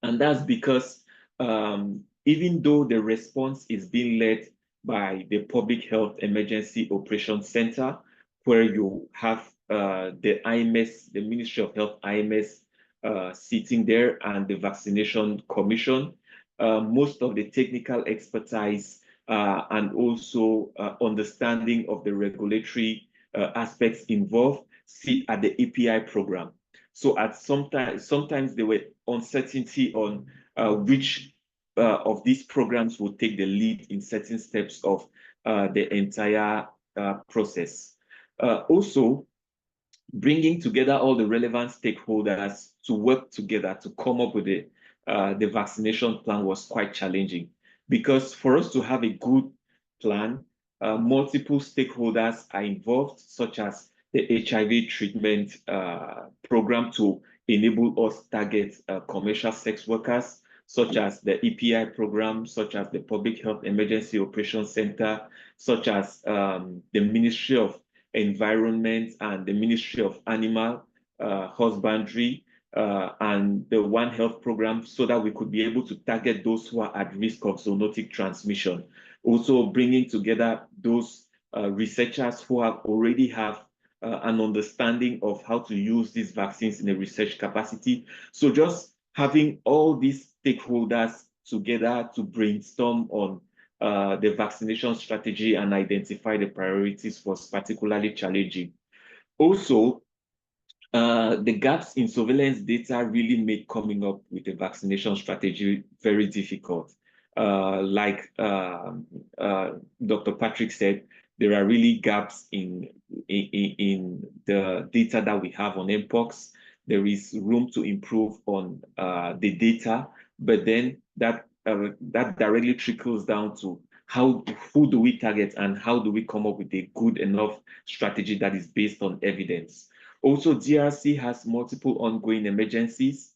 And that's because even though the response is being led by the Public Health Emergency Operations Center, where you have the IMS, the Ministry of Health IMS sitting there, and the Vaccination Commission, most of the technical expertise and also understanding of the regulatory aspects involved sit at the API program. So at sometimes there were uncertainty on which of these programs will take the lead in certain steps of the entire process. Also, bringing together all the relevant stakeholders to work together to come up with the vaccination plan was quite challenging, because for us to have a good plan, multiple stakeholders are involved, such as the HIV treatment program to enable us target commercial sex workers, such as the EPI program, such as the Public Health Emergency Operations Center, such as the Ministry of Environment and the Ministry of Animal Husbandry and the One Health program, so that we could be able to target those who are at risk of zoonotic transmission. Also bringing together those researchers who already have an understanding of how to use these vaccines in a research capacity. So just having all these stakeholders together to brainstorm on the vaccination strategy and identify the priorities was particularly challenging. Also, the gaps in surveillance data really made coming up with a vaccination strategy very difficult. Like Dr. Patrick said, there are really gaps in the data that we have on mpox. There is room to improve on the data, but then that directly trickles down to who do we target and how do we come up with a good enough strategy that is based on evidence. Also, DRC has multiple ongoing emergencies,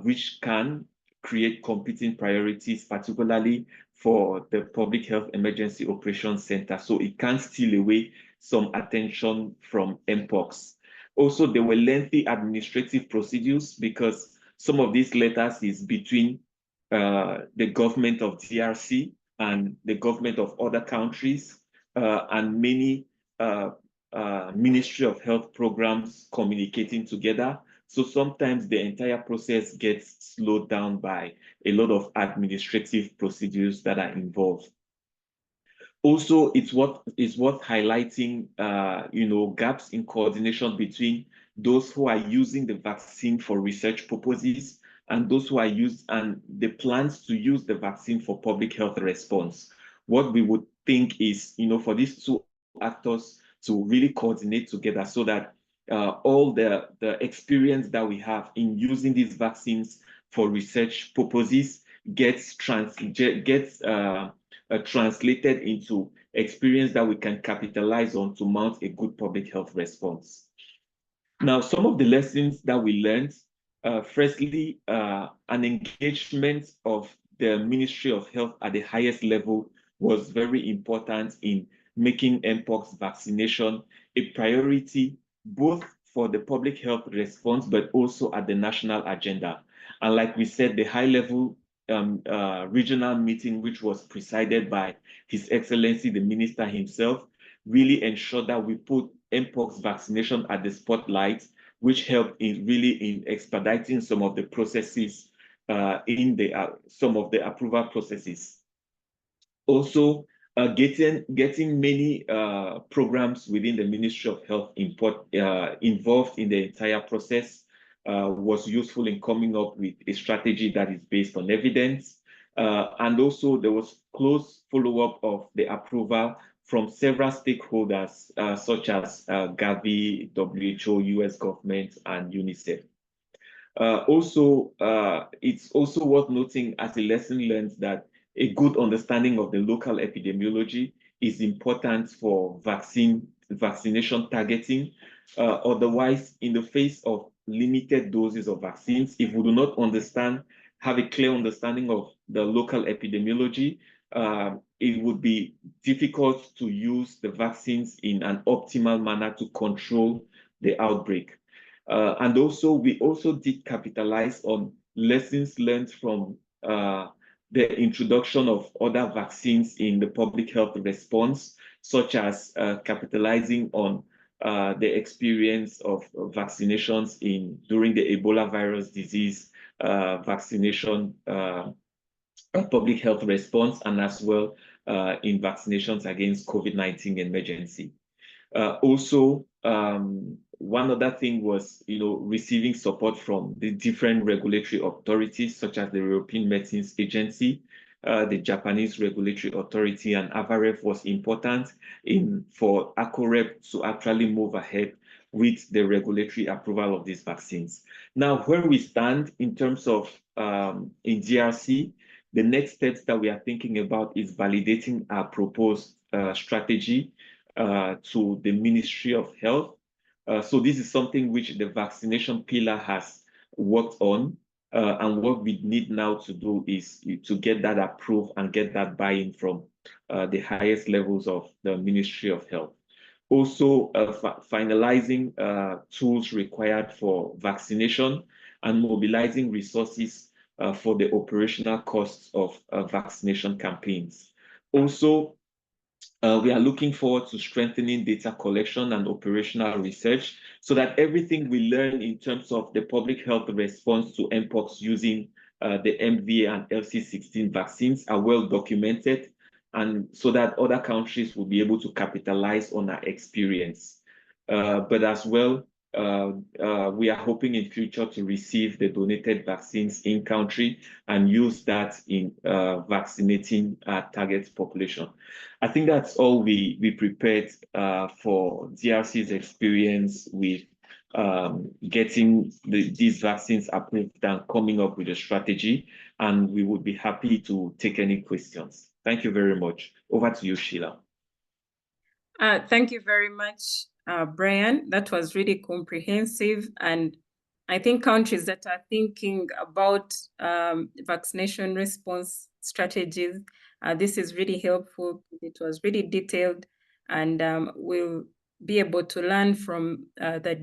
which can create competing priorities, particularly for the Public Health Emergency Operations Center. So it can steal away some attention from mpox. Also, there were lengthy administrative procedures, because some of these letters is between the government of DRC and the government of other countries, and many Ministry of Health programs communicating together. So sometimes the entire process gets slowed down by a lot of administrative procedures that are involved. Also, it's worth highlighting, gaps in coordination between those who are using the vaccine for research purposes and those who are and the plans to use the vaccine for public health response. What we would think is, for these two actors to really coordinate together, so that all the experience that we have in using these vaccines for research purposes gets translated into experience that we can capitalize on to mount a good public health response. Now, some of the lessons that we learned, firstly, an engagement of the Ministry of Health at the highest level was very important in making mpox vaccination a priority, both for the public health response, but also at the national agenda. And like we said, the high-level regional meeting, which was presided by His Excellency, the Minister himself, really ensured that we put mpox vaccination at the spotlight, which helped in expediting some of the processes some of the approval processes. Also, getting many programs within the Ministry of Health involved in the entire process, was useful in coming up with a strategy that is based on evidence. And also there was close follow-up of the approval from several stakeholders, such as Gavi, WHO, US government, and UNICEF. It's also worth noting as a lesson learned that a good understanding of the local epidemiology is important for vaccination targeting. Otherwise, in the face of limited doses of vaccines, if we do not have a clear understanding of the local epidemiology, it would be difficult to use the vaccines in an optimal manner to control the outbreak. And also, we also did capitalize on lessons learned from the introduction of other vaccines in the public health response, such as capitalizing on the experience of vaccinations during the Ebola virus disease vaccination public health response, and as well in vaccinations against COVID-19 emergency. One other thing was, receiving support from the different regulatory authorities, such as the European Medicines Agency, the Japanese Regulatory Authority, and AVAREF was important for ACOREP to actually move ahead with the regulatory approval of these vaccines. Now, where we stand in terms of in DRC, the next steps that we are thinking about is validating our proposed strategy to the Ministry of Health. So this is something which the vaccination pillar has worked on. And what we need now to do is to get that approved and get that buy-in from the highest levels of the Ministry of Health. Also, finalizing tools required for vaccination and mobilizing resources for the operational costs of vaccination campaigns. Also, we are looking forward to strengthening data collection and operational research so that everything we learn in terms of the public health response to mpox using the MVA and LC16 vaccines are well documented, and so that other countries will be able to capitalize on our experience. But as well, we are hoping in future to receive the donated vaccines in country and use that in vaccinating our target population. I think that's all we prepared for DRC's experience with getting these vaccines approved and coming up with a strategy. And we would be happy to take any questions. Thank you very much. Over to you, Sheila. Thank you very much, Brian. That was really comprehensive. And I think countries that are thinking about vaccination response strategies, this is really helpful. It was really detailed, and we'll be able to learn from the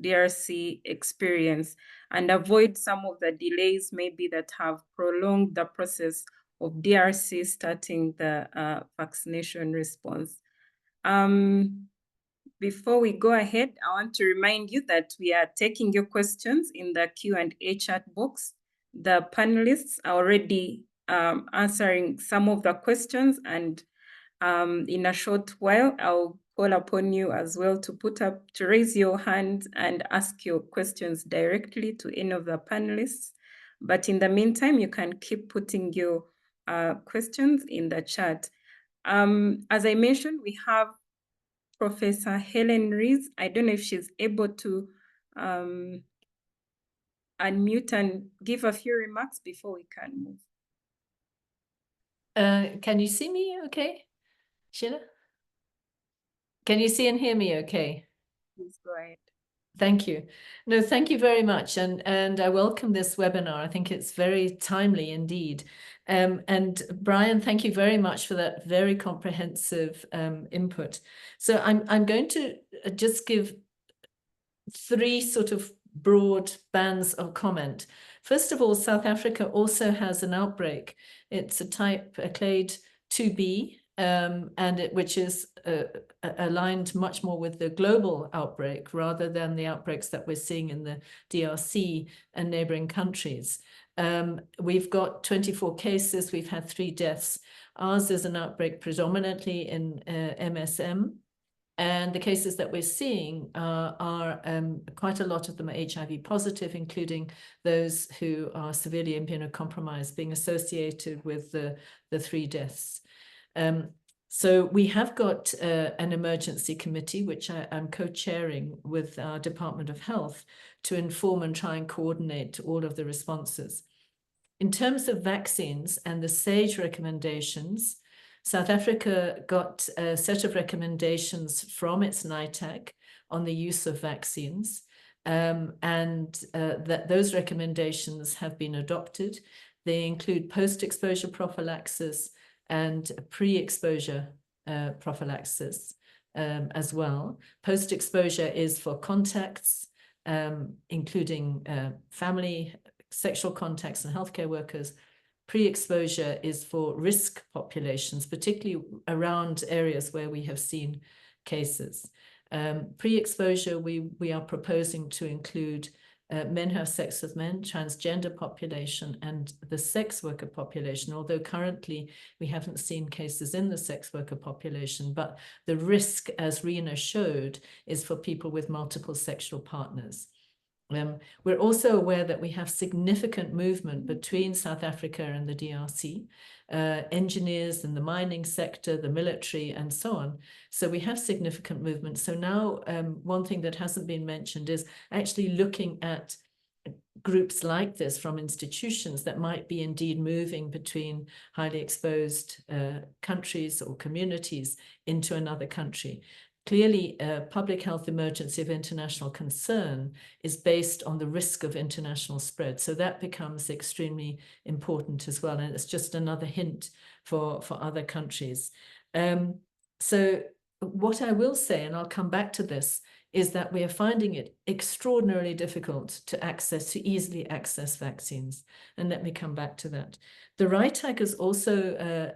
DRC experience and avoid some of the delays maybe that have prolonged the process of DRC starting the vaccination response. Before we go ahead, I want to remind you that we are taking your questions in the Q&A chat box. The panelists are already answering some of the questions, and in a short while, I'll call upon you as well to raise your hand and ask your questions directly to any of the panelists. But in the meantime, you can keep putting your questions in the chat. As I mentioned, we have Professor Helen Rees. I don't know if she's able to unmute and give a few remarks before we can move. Can you see me okay, Sheila? Can you see and hear me okay? Please go ahead. Thank you. No, thank you very much. And I welcome this webinar. I think it's very timely indeed. And Brian, thank you very much for that very comprehensive input. So I'm going to just give three sort of broad bands of comment. First of all, South Africa also has an outbreak. It's a type, a clade 2B, which is aligned much more with the global outbreak rather than the outbreaks that we're seeing in the DRC and neighboring countries. We've got 24 cases, we've had 3 deaths. Ours is an outbreak predominantly in MSM. And the cases that we're seeing are quite a lot of them are HIV positive, including those who are severely immunocompromised, being associated with the 3 deaths. So we have got an emergency committee, which I'm co-chairing with our Department of Health, to inform and try and coordinate all of the responses. In terms of vaccines and the SAGE recommendations, South Africa got a set of recommendations from its NITAG on the use of vaccines, that those recommendations have been adopted. They include post-exposure prophylaxis and pre-exposure prophylaxis as well. Post-exposure is for contacts, including family, sexual contacts, and healthcare workers. Pre-exposure is for risk populations, particularly around areas where we have seen cases. Pre-exposure, we are proposing to include men who have sex with men, transgender population, and the sex worker population, although currently we haven't seen cases in the sex worker population, but the risk, as Rena showed, is for people with multiple sexual partners. We're also aware that we have significant movement between South Africa and the DRC, engineers in the mining sector, the military, and so on. So we have significant movement. So now one thing that hasn't been mentioned is actually looking at groups like this from institutions that might be indeed moving between highly exposed countries or communities into another country. Clearly, a public health emergency of international concern is based on the risk of international spread. So that becomes extremely important as well. And it's just another hint for other countries. So what I will say, and I'll come back to this, is that we are finding it extraordinarily difficult to easily access vaccines. And let me come back to that. The RITAG has also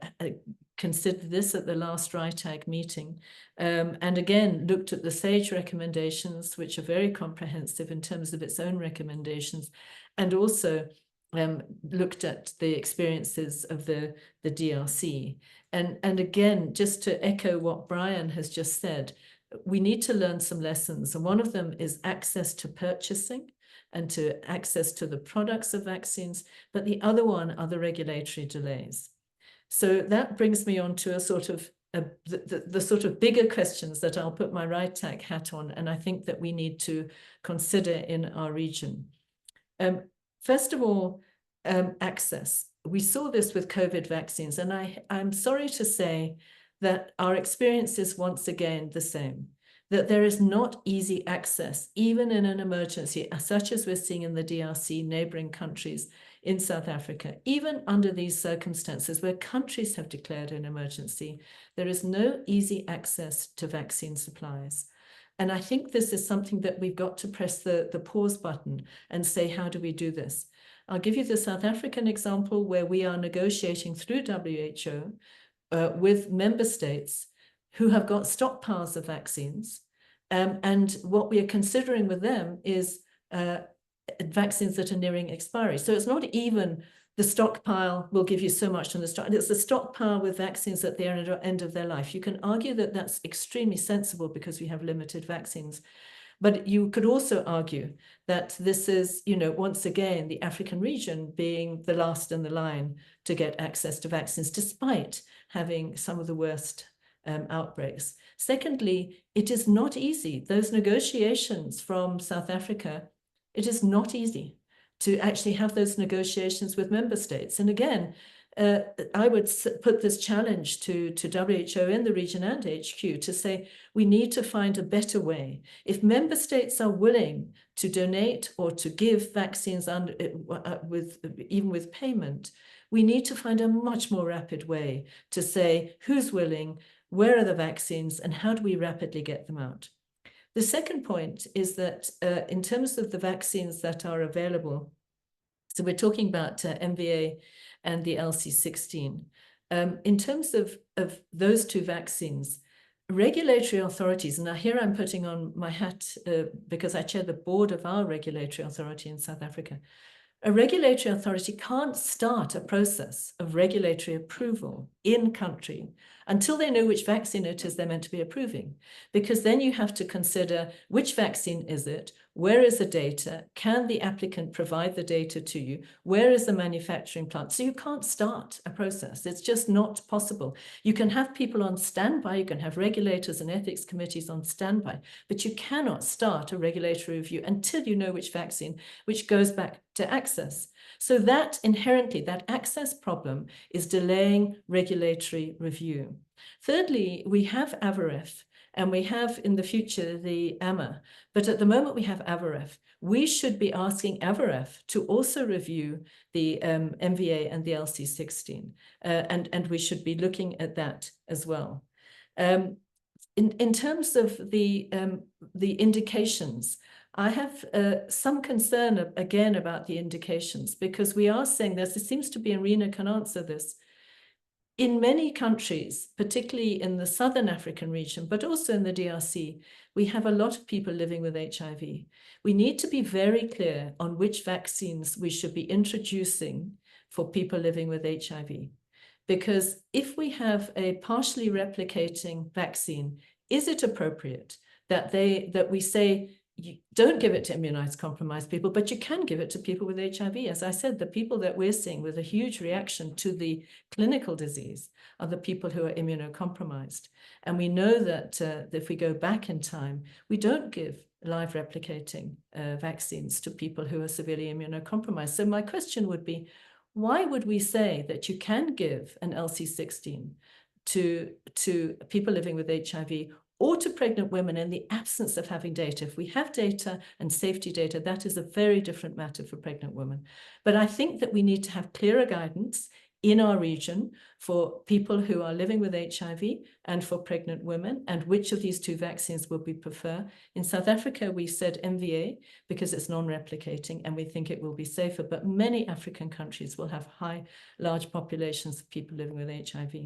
considered this at the last RITAG meeting, and again looked at the SAGE recommendations, which are very comprehensive in terms of its own recommendations, and also looked at the experiences of the DRC. And again, just to echo what Brian has just said, we need to learn some lessons. And one of them is access to purchasing and to access to the products of vaccines, but the other one are the regulatory delays. So that brings me on to a sort of the sort of bigger questions that I'll put my RITAG hat on, and I think that we need to consider in our region. First of all, access. We saw this with COVID vaccines, and I'm sorry to say that our experience is once again the same, that there is not easy access, even in an emergency, such as we're seeing in the DRC, neighboring countries, in South Africa. Even under these circumstances where countries have declared an emergency, there is no easy access to vaccine supplies. And I think this is something that we've got to press the pause button and say, how do we do this? I'll give you the South African example where we are negotiating through WHO with member states who have got stockpiles of vaccines. And what we are considering with them is vaccines that are nearing expiry. So it's not even the stockpile will give you so much from the stock. It's the stockpile with vaccines at the end of their life. You can argue that that's extremely sensible because we have limited vaccines. But you could also argue that this is, once again, the African region being the last in the line to get access to vaccines, despite having some of the worst outbreaks. Secondly, it is not easy. Those negotiations from South Africa, it is not easy to actually have those negotiations with member states. And again, I would put this challenge to WHO in the region and HQ to say, we need to find a better way. If member states are willing to donate or to give vaccines even with payment, we need to find a much more rapid way to say who's willing, where are the vaccines, and how do we rapidly get them out? The second point is that in terms of the vaccines that are available, so we're talking about MVA and the LC16. In terms of those two vaccines, regulatory authorities, and now here I'm putting on my hat because I chair the board of our regulatory authority in South Africa, A regulatory authority can't start a process of regulatory approval in country until they know which vaccine it is they're meant to be approving, because then you have to consider which vaccine is it, where is the data, can the applicant provide the data to you, where is the manufacturing plant? So you can't start a process. It's just not possible. You can have people on standby, you can have regulators and ethics committees on standby, but you cannot start a regulatory review until you know which vaccine, which goes back to access. So that inherently, that access problem is delaying regulatory review. Thirdly, we have AVAREF, and we have in the future the AMA, but at the moment we have AVAREF. We should be asking AVAREF to also review the MVA and the LC16, and we should be looking at that as well. In terms of the indications, I have some concern again about the indications, because we are saying this, it seems to be, and Rena can answer this, in many countries, particularly in the Southern African region, but also in the DRC, we have a lot of people living with HIV. We need to be very clear on which vaccines we should be introducing for people living with HIV. Because if we have a partially replicating vaccine, is it appropriate that we say, you don't give it to immunized compromised people, but you can give it to people with HIV. As I said, the people that we're seeing with a huge reaction to the clinical disease are the people who are immunocompromised. And we know that if we go back in time, we don't give live replicating vaccines to people who are severely immunocompromised. So my question would be, why would we say that you can give an LC16 to people living with HIV or to pregnant women in the absence of having data? If we have data and safety data, that is a very different matter for pregnant women. But I think that we need to have clearer guidance in our region for people who are living with HIV and for pregnant women, and which of these two vaccines will we prefer. In South Africa, we said MVA because it's non-replicating and we think it will be safer, but many African countries will have large populations of people living with HIV.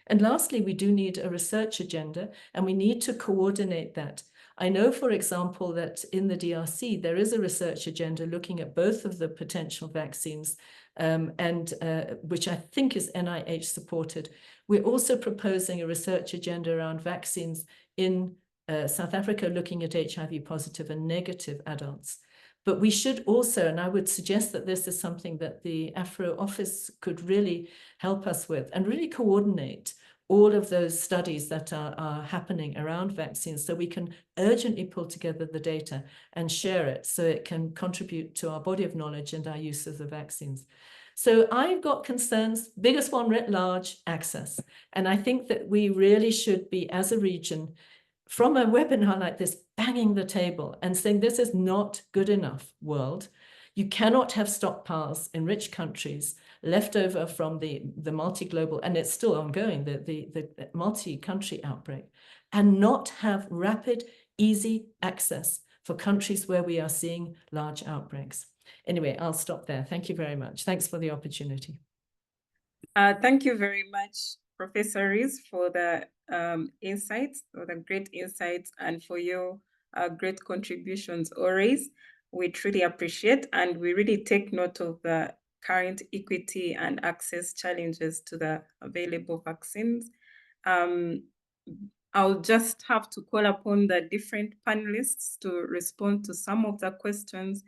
And lastly, we do need a research agenda, and we need to coordinate that. I know, for example, that in the DRC, there is a research agenda looking at both of the potential vaccines, which I think is NIH supported. We're also proposing a research agenda around vaccines in South Africa, looking at HIV positive and negative adults. But we should also, and I would suggest that this is something that the Afro office could really help us with, and really coordinate all of those studies that are happening around vaccines, so we can urgently pull together the data and share it so it can contribute to our body of knowledge and our use of the vaccines. So I've got concerns, biggest one writ large, access. And I think that we really should be, as a region, from a webinar like this, banging the table and saying this is not good enough, world. You cannot have stockpiles in rich countries left over from the multi-global, and it's still ongoing, the multi-country outbreak, and not have rapid, easy access for countries where we are seeing large outbreaks. Anyway, I'll stop there. Thank you very much. Thanks for the opportunity. Thank you very much, Professor Rees, for the insights, for the great insights, and for your great contributions always. We truly appreciate, and we really take note of the current equity and access challenges to the available vaccines. I'll just have to call upon the different panelists to respond to some of the questions.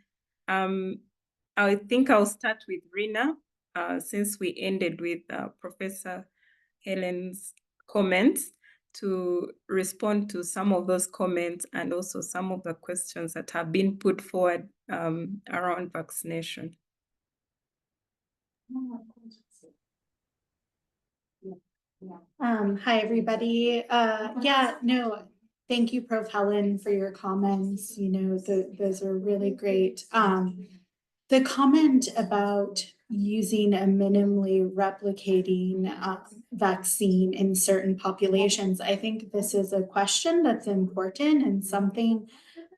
I think I'll start with Rena, since we ended with Professor Helen's comments, to respond to some of those comments and also some of the questions that have been put forward around vaccination. Hi, everybody. Thank you, Prof. Helen, for your comments. You know, those are really great. The comment about using a minimally replicating vaccine in certain populations, I think this is a question that's important and something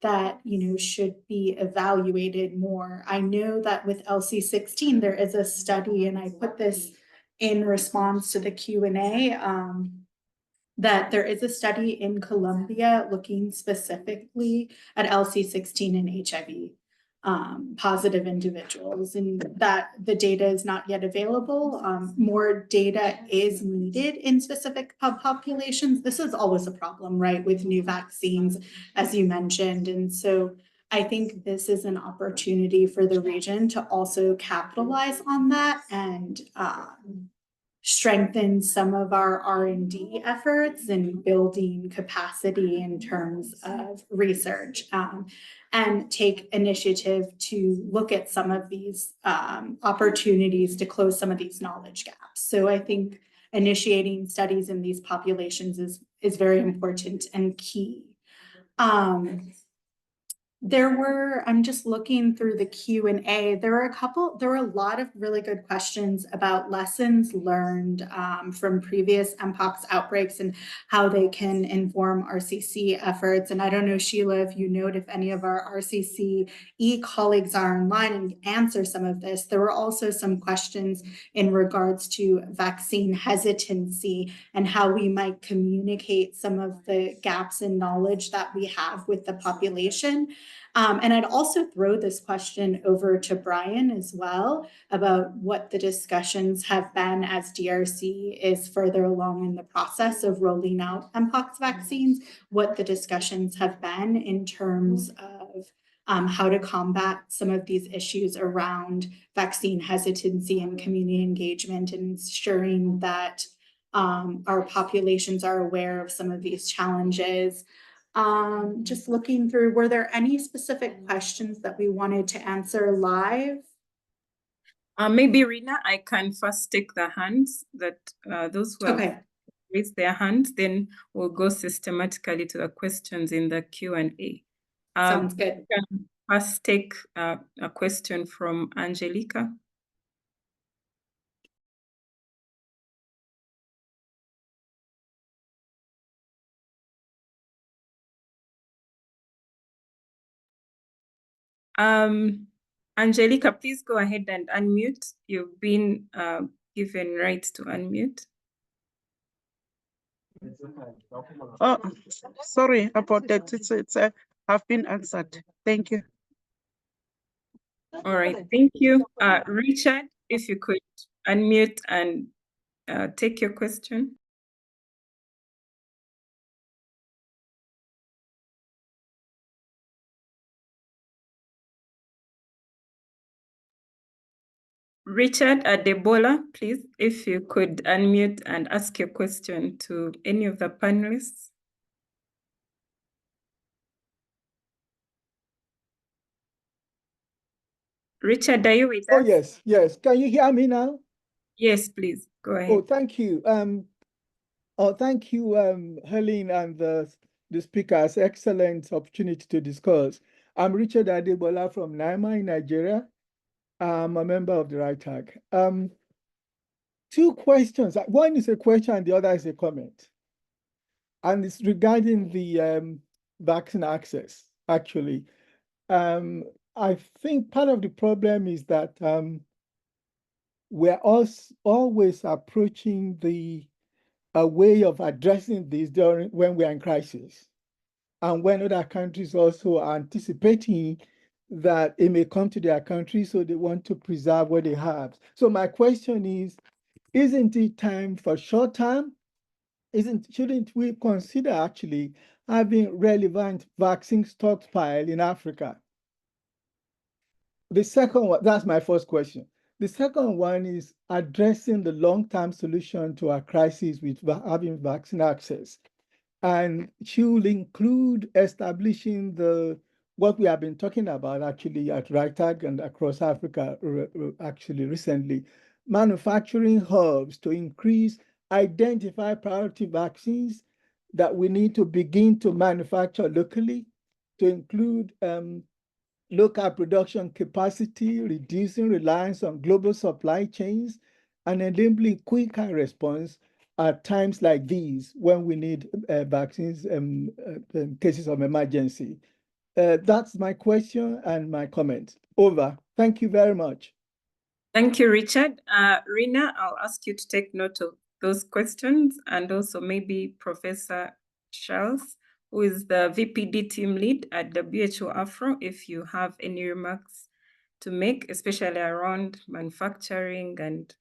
that, you know, should be evaluated more. I know that with LC16, there is a study, and I put this in response to the Q&A, that there is a study in Colombia looking specifically at LC16 and HIV. positive individuals, and that the data is not yet available. More data is needed in specific populations. This is always a problem, right, with new vaccines, as you mentioned. And so I think this is an opportunity for the region to also capitalize on that and strengthen some of our R&D efforts and building capacity in terms of research, and take initiative to look at some of these opportunities to close some of these knowledge gaps. So I think initiating studies in these populations is very important and key. I'm just looking through the Q&A. There were a lot of really good questions about lessons learned from previous mpox outbreaks and how they can inform RCC efforts. And I don't know, Sheila, if you note if any of our RCCE colleagues are online and answer some of this. There were also some questions in regards to vaccine hesitancy and how we might communicate some of the gaps in knowledge that we have with the population. And I'd also throw this question over to Brian as well about what the discussions have been as DRC is further along in the process of rolling out mpox vaccines, what the discussions have been in terms of how to combat some of these issues around vaccine hesitancy and community engagement, and ensuring that our populations are aware of some of these challenges. Just looking through, were there any specific questions that we wanted to answer live? Maybe Rina, I can first take the hands that those who have raised their hands, then we'll go systematically to the questions in the Q&A. Sounds good. I can first take a question from Angelica. Angelica, please go ahead and unmute. You've been given right to unmute. Oh, sorry about that. It's have been answered. Thank you. All right, thank you. Richard, if you could unmute and take your question. Richard Adebola, please, if you could unmute and ask your question to any of the panelists. Richard, are you with us? Oh, yes, yes. Can you hear me now? Yes, please, go ahead. Oh, thank you. Thank you, Helen and the speakers. Excellent opportunity to discuss. I'm Richard Adebola from Naima in Nigeria. I'm a member of the RITAG. Two questions. One is a question and the other is a comment. And it's regarding the vaccine access, actually. I think part of the problem is that we're always approaching a way of addressing this when we're in crisis. And when other countries also are anticipating that it may come to their country, so they want to preserve what they have. So my question is, isn't it time for short term? Shouldn't we consider actually having relevant vaccine stockpile in Africa? The second one, that's my first question. The second one is addressing the long-term solution to our crisis with having vaccine access. And should include establishing what we have been talking about actually at RITAG and across Africa actually recently, manufacturing hubs to identify priority vaccines that we need to begin to manufacture locally, to include local production capacity, reducing reliance on global supply chains, and enabling quicker response at times like these when we need vaccines in cases of emergency. That's my question and my comment. Over. Thank you very much. Thank you, Richard. Rina, I'll ask you to take note of those questions, and also maybe Professor Charles, who is the VPD team lead at WHO Afro, if you have any remarks to make, especially around manufacturing and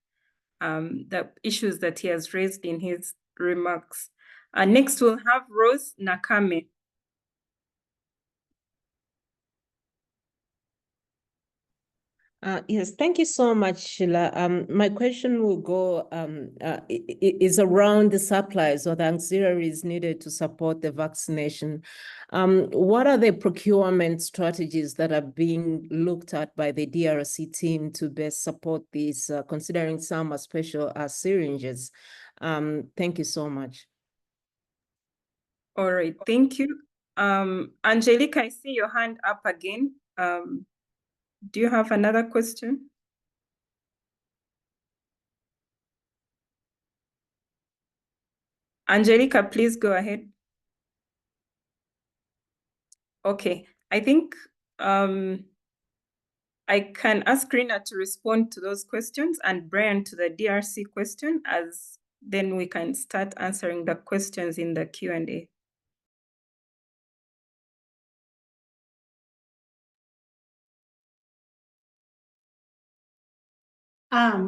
the issues that he has raised in his remarks. Next, we'll have Rose Nakame. Yes, thank you so much, Sheila. My question will go is around the supplies or the auxiliaries needed to support the vaccination. What are the procurement strategies that are being looked at by the DRC team to best support these, considering some are special syringes? Thank you so much. All right, thank you. Angelica, I see your hand up again. Do you have another question? Angelica, please go ahead. Okay, I think I can ask Rina to respond to those questions and Brian to the DRC question, as then we can start answering the questions in the Q&A.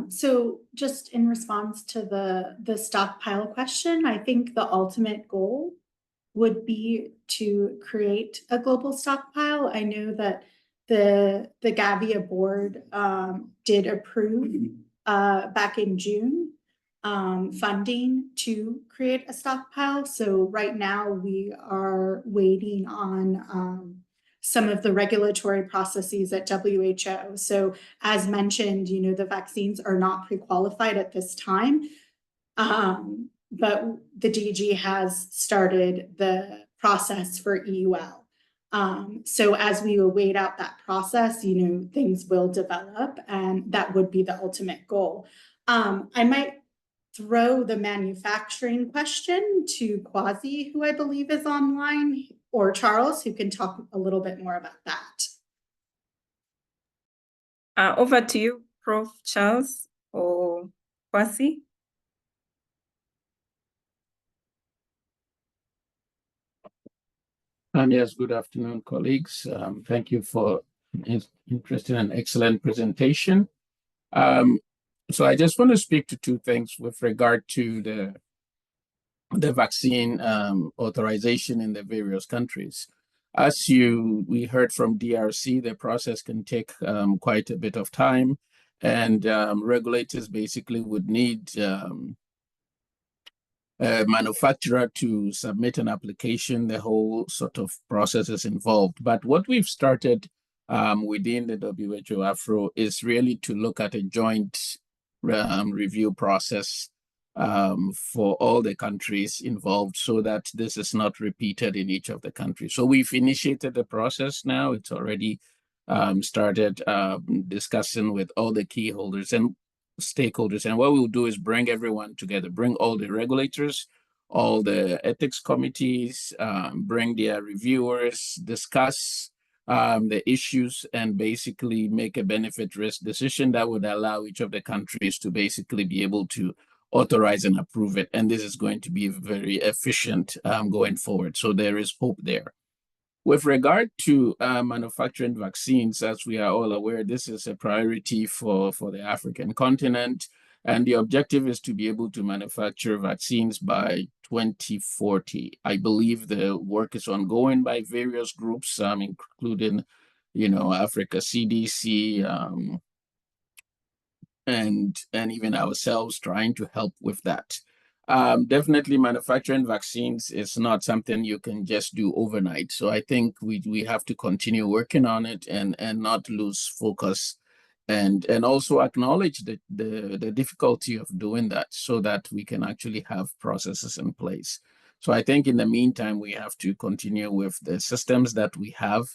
So just in response to the stockpile question, I think the ultimate goal would be to create a global stockpile. I know that the Gavia board did approve back in June funding to create a stockpile. So right now we are waiting on some of the regulatory processes at WHO. So as mentioned, you know, the vaccines are not pre-qualified at this time, but the DG has started the process for EUL. So as we await out that process, you know, things will develop, and that would be the ultimate goal. I might throw the manufacturing question to Kwasi, who I believe is online, or Charles, who can talk a little bit more about that. Over to you, Prof. Charles or Kwasi. Yes, good afternoon, colleagues. Thank you for his interesting and excellent presentation. So I just want to speak to two things with regard to the vaccine authorization in the various countries. As we heard from DRC, the process can take quite a bit of time, and regulators basically would need a manufacturer to submit an application. The whole sort of process is involved. But what we've started within the WHO Afro is really to look at a joint review process for all the countries involved, so that this is not repeated in each of the countries. So we've initiated the process now. It's already started discussing with all the key holders and stakeholders. And what we'll do is bring everyone together, bring all the regulators, all the ethics committees, bring their reviewers, discuss the issues, and basically make a benefit risk decision that would allow each of the countries to basically be able to authorize and approve it. And this is going to be very efficient going forward. So there is hope there. With regard to manufacturing vaccines, as we are all aware, this is a priority for the African continent. And the objective is to be able to manufacture vaccines by 2040. I believe the work is ongoing by various groups, including, you know, Africa CDC, and even ourselves trying to help with that. Definitely manufacturing vaccines is not something you can just do overnight. So I think we have to continue working on it and not lose focus, and also acknowledge the difficulty of doing that, so that we can actually have processes in place. So I think in the meantime, we have to continue with the systems that we have,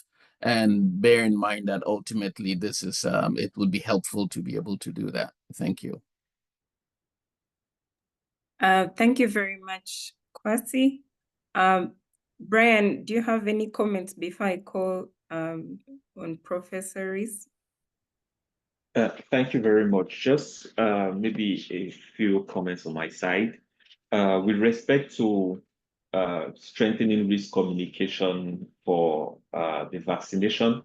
and bear in mind that ultimately this is it would be helpful to be able to do that. Thank you. Thank you very much, Kwasi. Brian, do you have any comments before I call on Professor Rees? Thank you very much. Just maybe a few comments on my side. With respect to strengthening risk communication for the vaccination.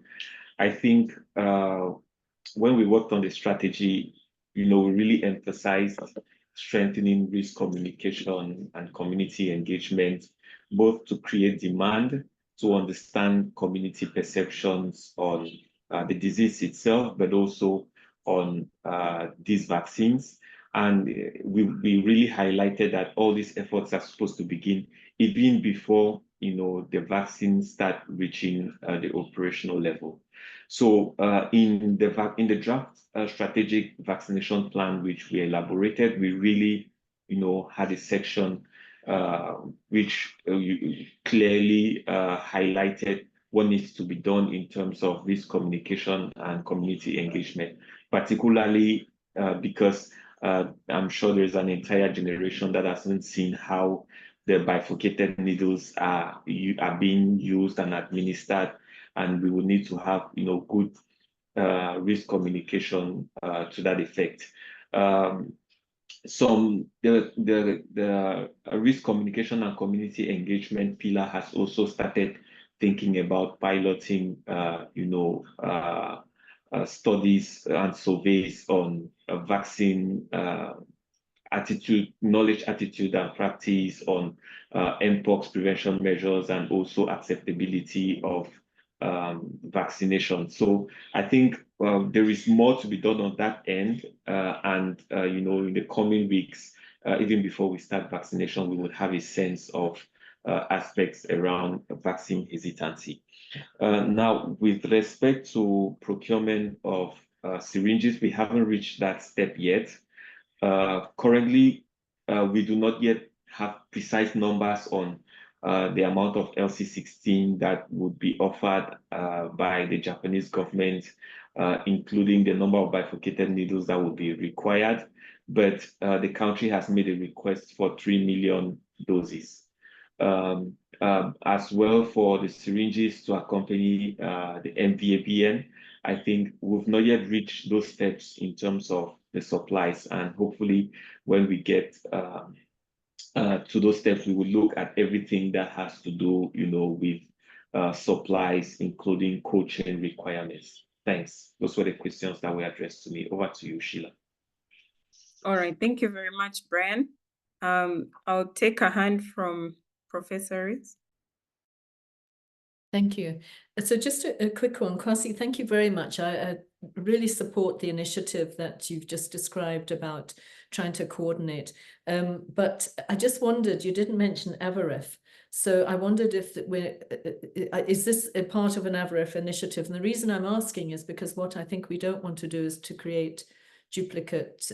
I think when we worked on the strategy, we really emphasized strengthening risk communication and community engagement, both to create demand, to understand community perceptions on the disease itself, but also on these vaccines. And we really highlighted that all these efforts are supposed to begin even before the vaccines start reaching the operational level. So in the draft strategic vaccination plan, which we elaborated, we really had a section which clearly highlighted what needs to be done in terms of risk communication and community engagement, particularly because I'm sure there's an entire generation that hasn't seen how the bifurcated needles are being used and administered, and we will need to have good risk communication to that effect. The risk communication and community engagement pillar has also started thinking about piloting studies and surveys on vaccine attitude, knowledge, attitude, and practice on mpox prevention measures, and also acceptability of vaccination. So I think there is more to be done on that end, and in the coming weeks, even before we start vaccination, we would have a sense of aspects around vaccine hesitancy. Now, with respect to procurement of syringes, we haven't reached that step yet. Currently, we do not yet have precise numbers on the amount of LC16 that would be offered by the Japanese government, including the number of bifurcated needles that would be required. But the country has made a request for 3 million doses. As well for the syringes to accompany the MVABN. I think we've not yet reached those steps in terms of the supplies, and hopefully when we get to those steps, we will look at everything that has to do with supplies, including cold chain requirements. Thanks. Those were the questions that were addressed to me. Over to you, Sheila. All right, thank you very much, Brian. I'll take a hand from Professor Rees. Thank you. So just a quick one, Kwasi, thank you very much. I really support the initiative that you've just described about trying to coordinate. But I just wondered, you didn't mention AVAREF. So I wondered if is this a part of an AVAREF initiative? And the reason I'm asking is because what I think we don't want to do is to create duplicate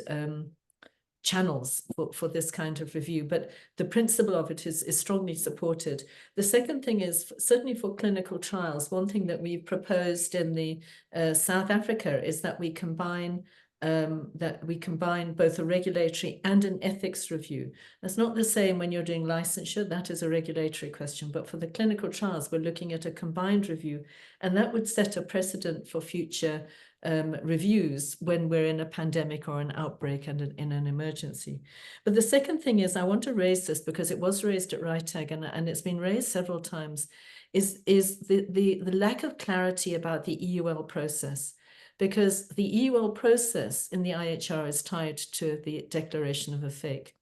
channels for this kind of review, but the principle of it is strongly supported. The second thing is, certainly for clinical trials, one thing that we've proposed in the South Africa is that we combine both a regulatory and an ethics review. That's not the same when you're doing licensure, that is a regulatory question, but for the clinical trials, we're looking at a combined review, and that would set a precedent for future reviews when we're in a pandemic or an outbreak and in an emergency. But the second thing is, I want to raise this because it was raised at RITAG and it's been raised several times, is the lack of clarity about the EUL process. Because the EUL process in the IHR is tied to the declaration of a fake.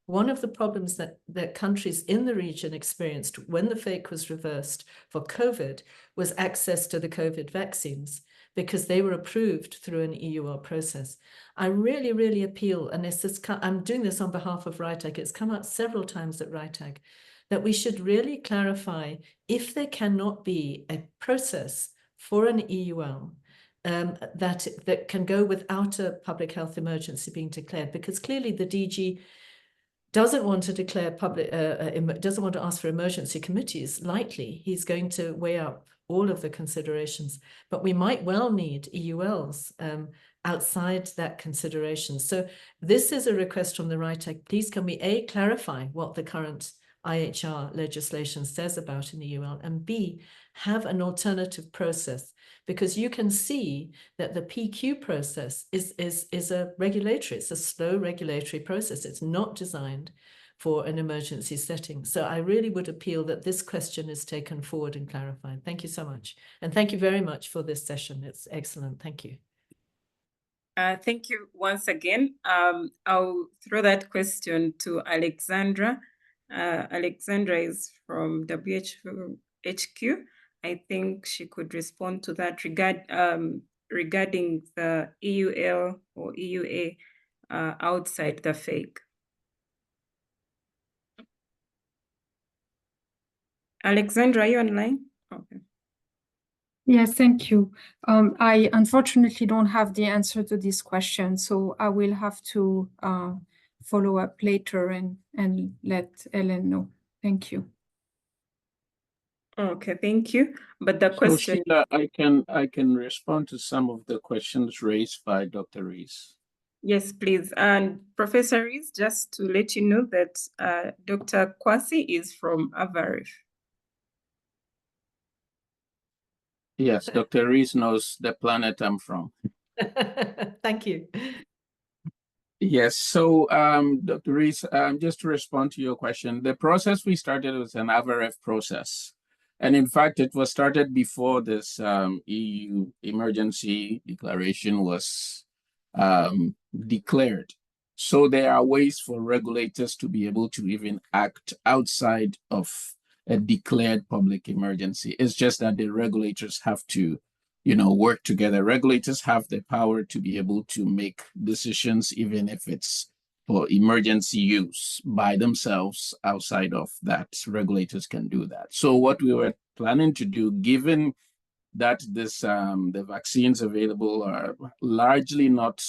One of the problems that countries in the region experienced when the fake was reversed for COVID was access to the COVID vaccines, because they were approved through an EUL process. I really, really appeal, and I'm doing this on behalf of RITAG, it's come up several times at RITAG, that we should really clarify if there cannot be a process for an EUL that can go without a public health emergency being declared, because clearly the DG doesn't want to declare doesn't want to ask for emergency committees lightly. He's going to weigh up all of the considerations, but we might well need EULs outside that consideration. So this is a request from the RITAG. Please can we A, clarify what the current IHR legislation says about an EUL, and B, have an alternative process, because you can see that the PQ process is a regulatory, it's a slow regulatory process. It's not designed for an emergency setting. So I really would appeal that this question is taken forward and clarified. Thank you so much. And thank you very much for this session. It's excellent. Thank you. Thank you once again. I'll throw that question to Alexandra. Alexandra is from WHO HQ. I think she could respond to that regarding the EUL or EUA outside the FAIC. Alexandra, are you online? Okay. Yes, thank you. I unfortunately don't have the answer to this question, so I will have to follow up later and let Ellen know. Thank you. Okay, thank you. But the So question, Sheila, I can respond to some of the questions raised by Dr. Rees. yes, please. And Professor Rees, just to let you know that Dr. Kwasi is from Avaref. Yes, Dr. Rees knows the planet I'm from. Thank you. Yes, so Dr. Rees, just to respond to your question, the process we started was an AVRF process. And in fact, it was started before this EU emergency declaration was declared. So there are ways for regulators to be able to even act outside of a declared public emergency. It's just that the regulators have to, work together. Regulators have the power to be able to make decisions, even if it's for emergency use by themselves. Outside of that, regulators can do that. So what we were planning to do, given that the vaccines available are largely not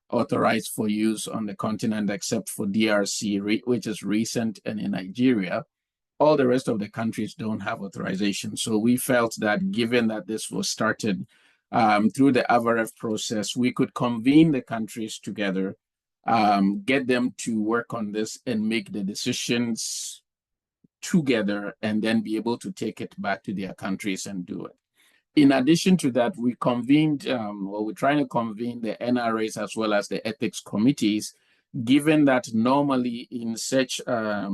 authorized for use on the continent except for DRC, which is recent, and in Nigeria, all the rest of the countries don't have authorization. So we felt that given that this was started through the AVRF process, we could convene the countries together, get them to work on this and make the decisions together, and then be able to take it back to their countries and do it. In addition to that, we convened, we're trying to convene the NRAs as well as the ethics committees, given that normally in such a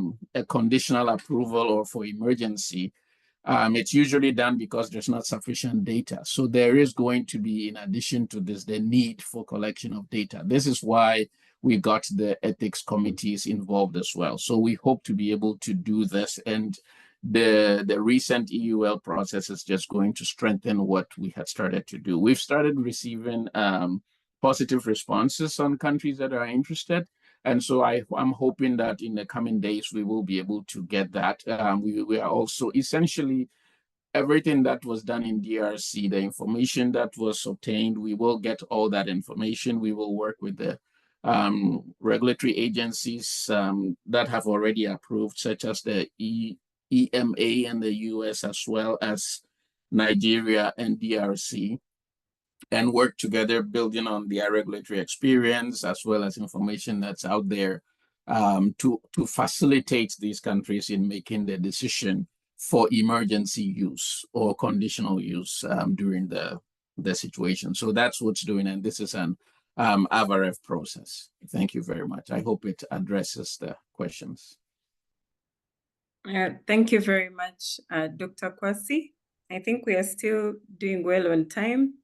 conditional approval or for emergency, it's usually done because there's not sufficient data. So there is going to be, in addition to this, the need for collection of data. This is why we got the ethics committees involved as well. So we hope to be able to do this, and the recent EUL process is just going to strengthen what we had started to do. We've started receiving positive responses on countries that are interested. And so I'm hoping that in the coming days, we will be able to get that. We are also essentially everything that was done in DRC, the information that was obtained, we will get all that information. We will work with the regulatory agencies that have already approved, such as the EMA and the US, as well as Nigeria and DRC, and work together, building on their regulatory experience as well as information that's out there to facilitate these countries in making the decision for emergency use or conditional use during the situation. So that's what's doing, and this is an AVRF process. Thank you very much. I hope it addresses the questions. Thank you very much, Dr. Kwasi. I think we are still doing well on time.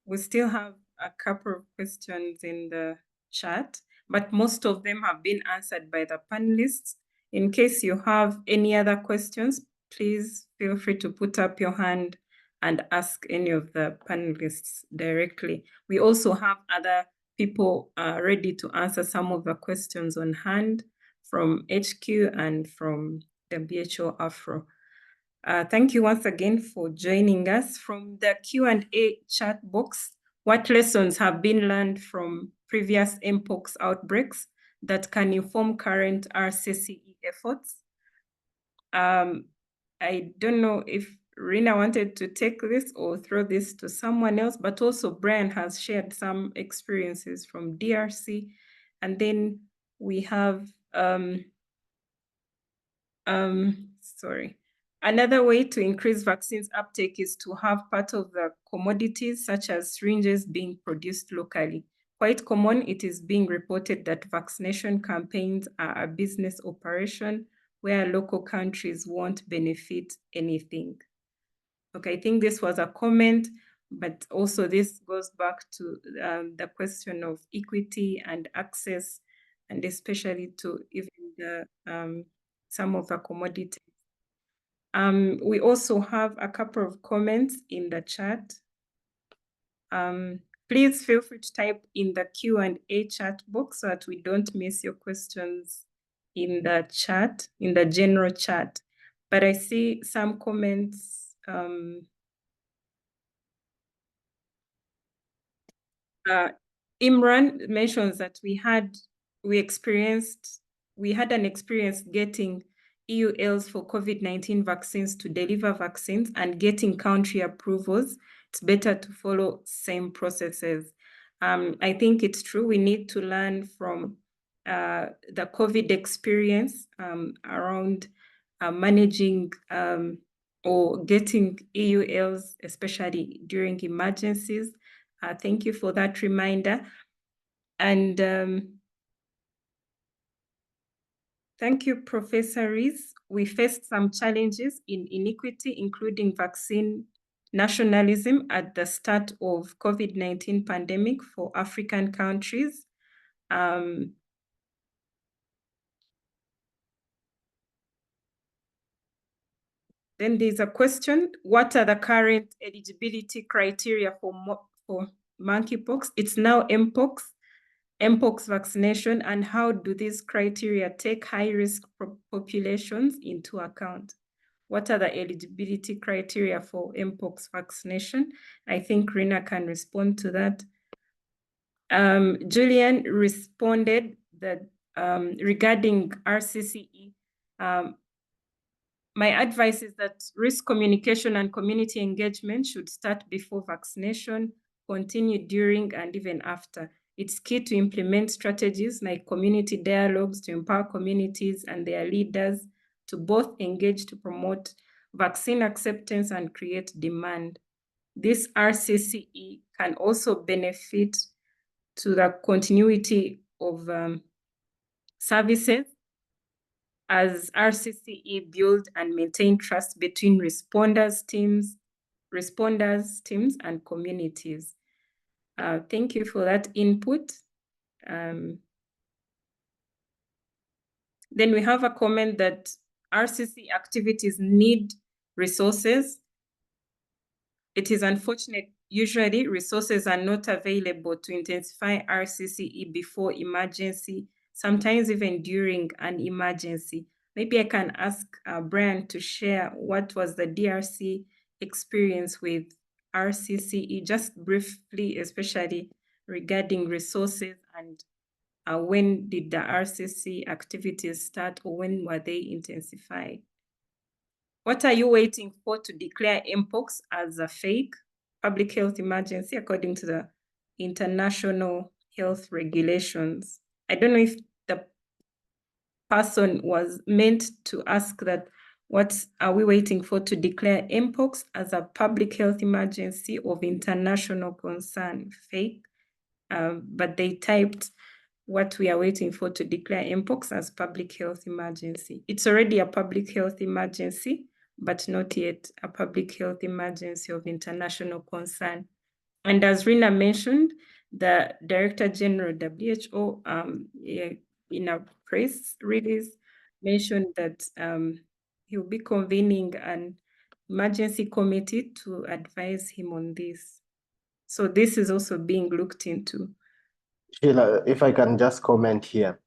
We still have a couple of questions in the chat, but most of them have been answered by the panelists. In case you have any other questions, please feel free to put up your hand and ask any of the panelists directly. We also have other people ready to answer some of the questions on hand from HQ and from WHO Afro. Thank you once again for joining us. From the Q&A chat box, what lessons have been learned from previous mpox outbreaks that can inform current RCCE efforts? I don't know if Rina wanted to take this or throw this to someone else, but also Brian has shared some experiences from DRC. And then we have, another way to increase vaccines uptake is to have part of the commodities, such as syringes, being produced locally. quite common. It is being reported that vaccination campaigns are a business operation where local countries won't benefit anything. Okay, I think this was a comment, but also this goes back to the question of equity and access, and especially to even the some of the commodities. We also have a couple of comments in the chat. Please feel free to type in the Q&A chat box so that we don't miss your questions in the chat, in the general chat. But I see some comments. Imran mentions that we had an experience getting EULs for COVID-19 vaccines to deliver vaccines and getting country approvals. It's better to follow same processes. I think it's true. We need to learn from the COVID experience around managing or getting EULs, especially during emergencies. Thank you for that reminder. And thank you, Professor Rees. We faced some challenges in inequity, including vaccine nationalism at the start of COVID-19 pandemic for African countries. Then there's a question, what are the current eligibility criteria for monkeypox? It's now mpox vaccination, and how do these criteria take high-risk populations into account? What are the eligibility criteria for mpox vaccination? I think Rina can respond to that. Julian responded that regarding RCCE, my advice is that risk communication and community engagement should start before vaccination, continue during and even after. It's key to implement strategies like community dialogues to empower communities and their leaders to both engage to promote vaccine acceptance and create demand. This RCCE can also benefit to the continuity of services as RCCE build and maintain trust between responders teams and communities. Thank you for that input. Then we have a comment that RCC activities need resources. It is unfortunate, usually resources are not available to intensify RCCE before emergency, sometimes even during an emergency. Maybe I can ask Brian to share what was the DRC experience with RCCE, just briefly, especially regarding resources and when did the RCC activities start or when were they intensified? What are you waiting for to declare mpox as a fake public health emergency according to the international health regulations? I don't know if the person was meant to ask that, what are we waiting for to declare mpox as a public health emergency of international concern, fake? But they typed what we are waiting for to declare mpox as public health emergency. It's already a public health emergency, but not yet a public health emergency of international concern. And as Rina mentioned, the Director General WHO in a press release mentioned that he will be convening an emergency committee to advise him on this. So this is also being looked into. Sheila, if I can just comment here,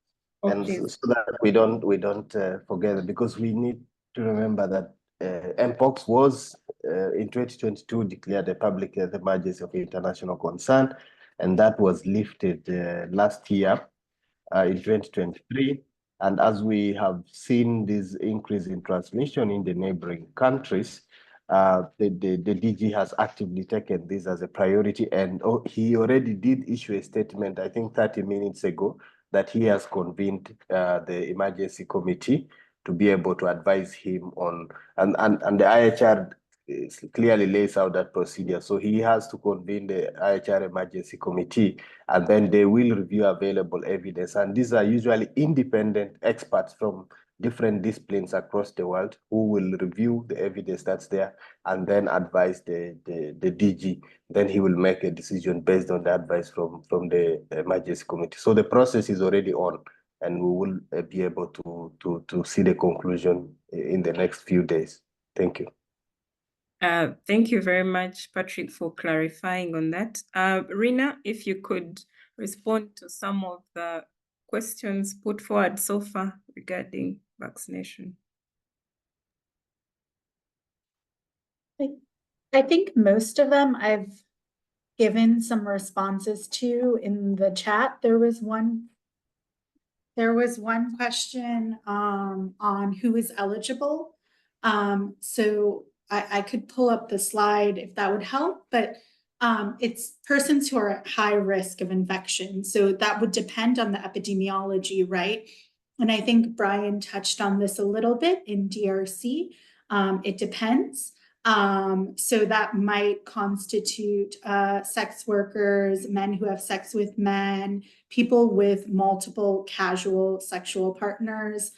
Oh, and please. so that we don't forget, because we need to remember that mpox was in 2022 declared a public health emergency of international concern, and that was lifted last year in 2023. And as we have seen this increase in transmission in the neighboring countries, the DG has actively taken this as a priority, and he already did issue a statement, I think 30 minutes ago, that he has convened the emergency committee to be able to advise him on, and the IHR clearly lays out that procedure. So he has to convene the IHR emergency committee, and then they will review available evidence. And these are usually independent experts from different disciplines across the world who will review the evidence that's there and then advise the DG. Then he will make a decision based on the advice from the emergency committee. So the process is already on, and we will be able to see the conclusion in the next few days. Thank you. Thank you very much, Patrick, for clarifying on that. Rina, if you could respond to some of the questions put forward so far regarding vaccination. I think most of them I've given some responses to in the chat. There was one question on who is eligible. So I could pull up the slide if that would help, but it's persons who are at high risk of infection. So that would depend on the epidemiology, right? And I think Brian touched on this a little bit in DRC. It depends. So that might constitute sex workers, men who have sex with men, people with multiple casual sexual partners.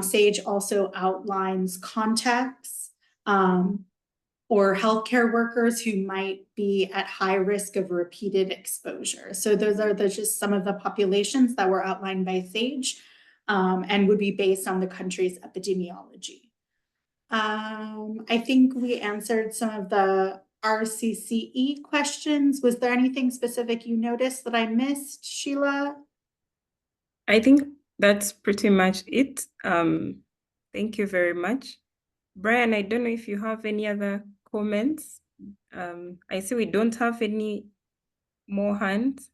SAGE also outlines contacts or healthcare workers who might be at high risk of repeated exposure. So those are just some of the populations that were outlined by SAGE and would be based on the country's epidemiology. I think we answered some of the RCCE questions. Was there anything specific you noticed that I missed, Sheila? I think that's pretty much it. Thank you very much. Brian, I don't know if you have any other comments. I see we don't have any more hands.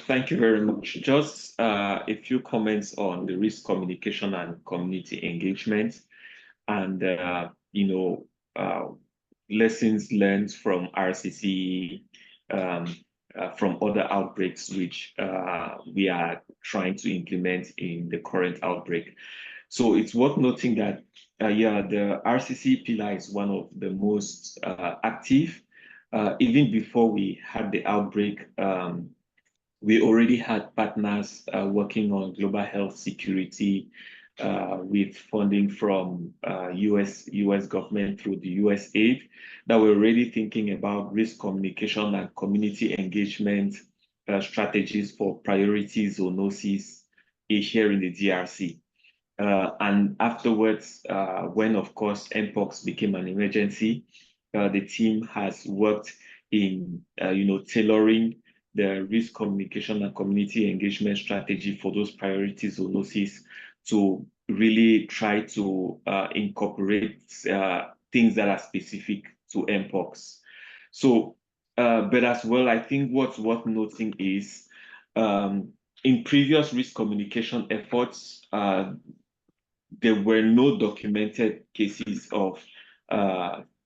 Thank you very much. Just a few comments on the risk communication and community engagement, and lessons learned from RCC, from other outbreaks which we are trying to implement in the current outbreak. So it's worth noting that the RCC pillar is one of the most active. Even before we had the outbreak, we already had partners working on global health security with funding from US government through the USAID, that we're already thinking about risk communication and community engagement strategies for priority zoonosis here in the DRC. And afterwards, when of course mpox became an emergency, the team has worked in tailoring the risk communication and community engagement strategy for those priority zoonosis to really try to incorporate things that are specific to mpox. So, but as well, I think what's worth noting is in previous risk communication efforts, there were no documented cases of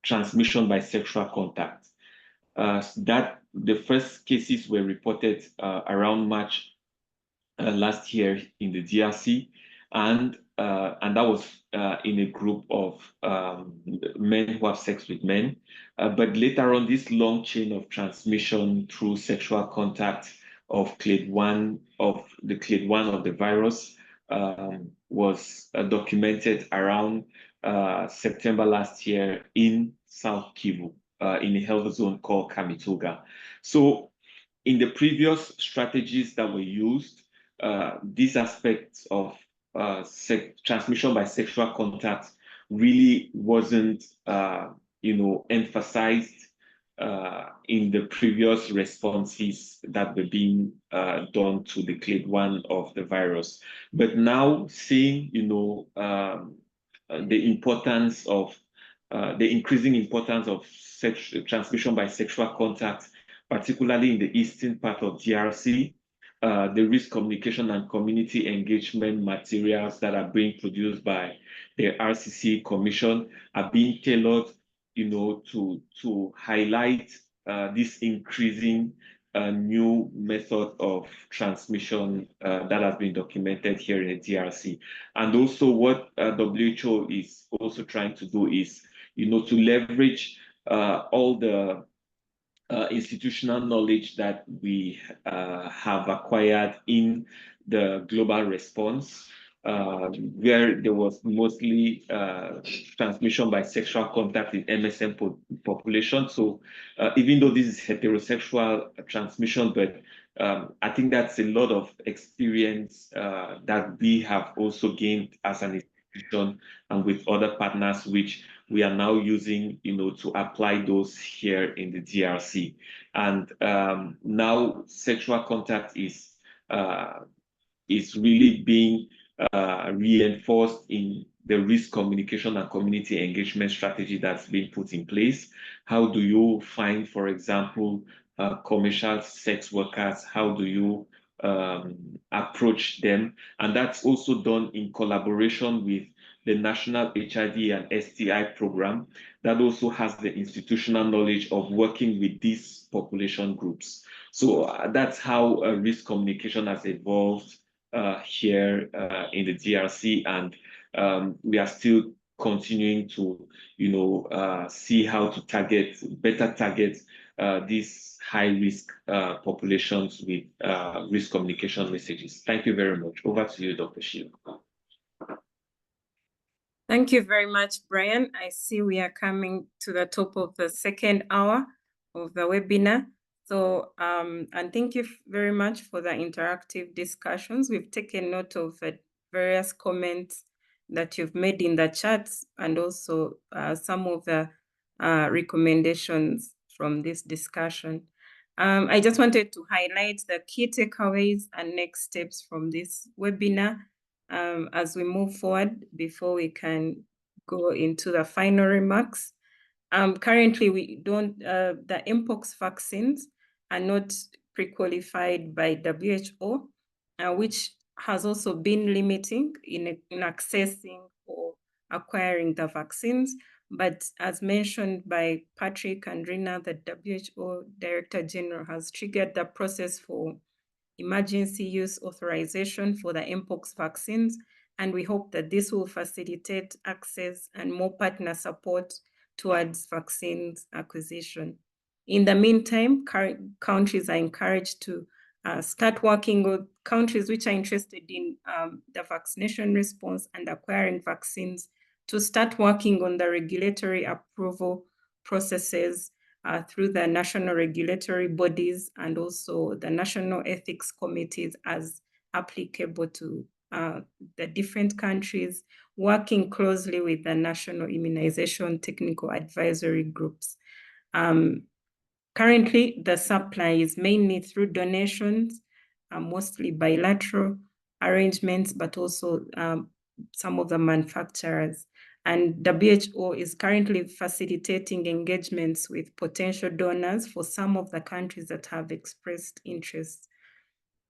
transmission by sexual contact. That the first cases were reported around March last year in the DRC, and that was in a group of men who have sex with men. But later on, this long chain of transmission through sexual contact of clade 1 of the virus was documented around September last year in South Kivu, in a health zone called Kamituga. So in the previous strategies that were used, these aspects of transmission by sexual contact really wasn't emphasized in the previous responses that were being done to the clade 1 of the virus. But now seeing the importance of the increasing importance of transmission by sexual contact, particularly in the eastern part of DRC, the risk communication and community engagement materials that are being produced by the RCC Commission are being tailored, to highlight this increasing a new method of transmission that has been documented here in the DRC. And also what WHO is also trying to do is, to leverage all the institutional knowledge that we have acquired in the global response, where there was mostly transmission by sexual contact in MSM population. So even though this is heterosexual transmission, but I think that's a lot of experience that we have also gained as an institution and with other partners, which we are now using, to apply those here in the DRC. And now sexual contact is really being reinforced in the risk communication and community engagement strategy that's been put in place. How do you find, for example, commercial sex workers? How do you approach them? And that's also done in collaboration with the National HIV and STI program that also has the institutional knowledge of working with these population groups. So that's how risk communication has evolved here in the DRC, and we are still continuing to, see how to better target these high-risk populations with risk communication messages. Thank you very much. Over to you, Dr. Sheila. Thank you very much, Brian. I see we are coming to the top of the second hour of the webinar. So, and thank you very much for the interactive discussions. We've taken note of various comments that you've made in the chats and also some of the recommendations from this discussion. I just wanted to highlight the key takeaways and next steps from this webinar as we move forward before we can go into the final remarks. Currently, we don't, the mpox vaccines are not pre-qualified by WHO, which has also been limiting in accessing or acquiring the vaccines. But as mentioned by Patrick and Rina, the WHO Director General has triggered the process for emergency use authorization for the mpox vaccines, and we hope that this will facilitate access and more partner support towards vaccines acquisition. In the meantime, countries are encouraged to start working with countries which are interested in the vaccination response and acquiring vaccines to start working on the regulatory approval processes through the national regulatory bodies and also the national ethics committees as applicable to the different countries, working closely with the national immunization technical advisory groups. Currently, the supply is mainly through donations, mostly bilateral arrangements, but also some of the manufacturers. And WHO is currently facilitating engagements with potential donors for some of the countries that have expressed interest.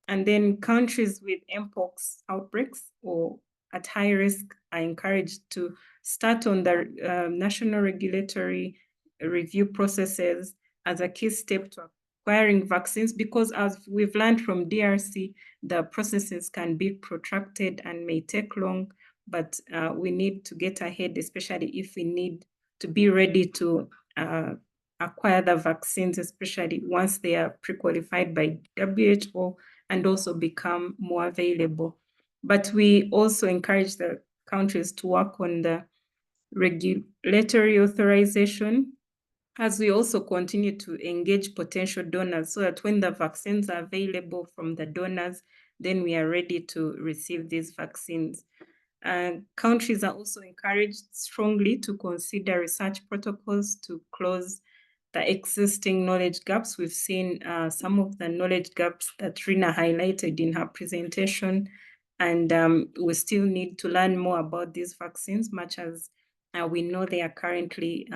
And then countries with mpox outbreaks or at high risk are encouraged to start on the national regulatory review processes as a key step to acquiring vaccines, because as we've learned from DRC, the processes can be protracted and may take long, but we need to get ahead, especially if we need to be ready to acquire the vaccines, especially once they are pre-qualified by WHO and also become more available. But we also encourage the countries to work on the regulatory authorization as we also continue to engage potential donors so that when the vaccines are available from the donors, then we are ready to receive these vaccines. Countries are also encouraged strongly to consider research protocols to close the existing knowledge gaps. We've seen some of the knowledge gaps that Rina highlighted in her presentation, and we still need to learn more about these vaccines, much as we know they are currently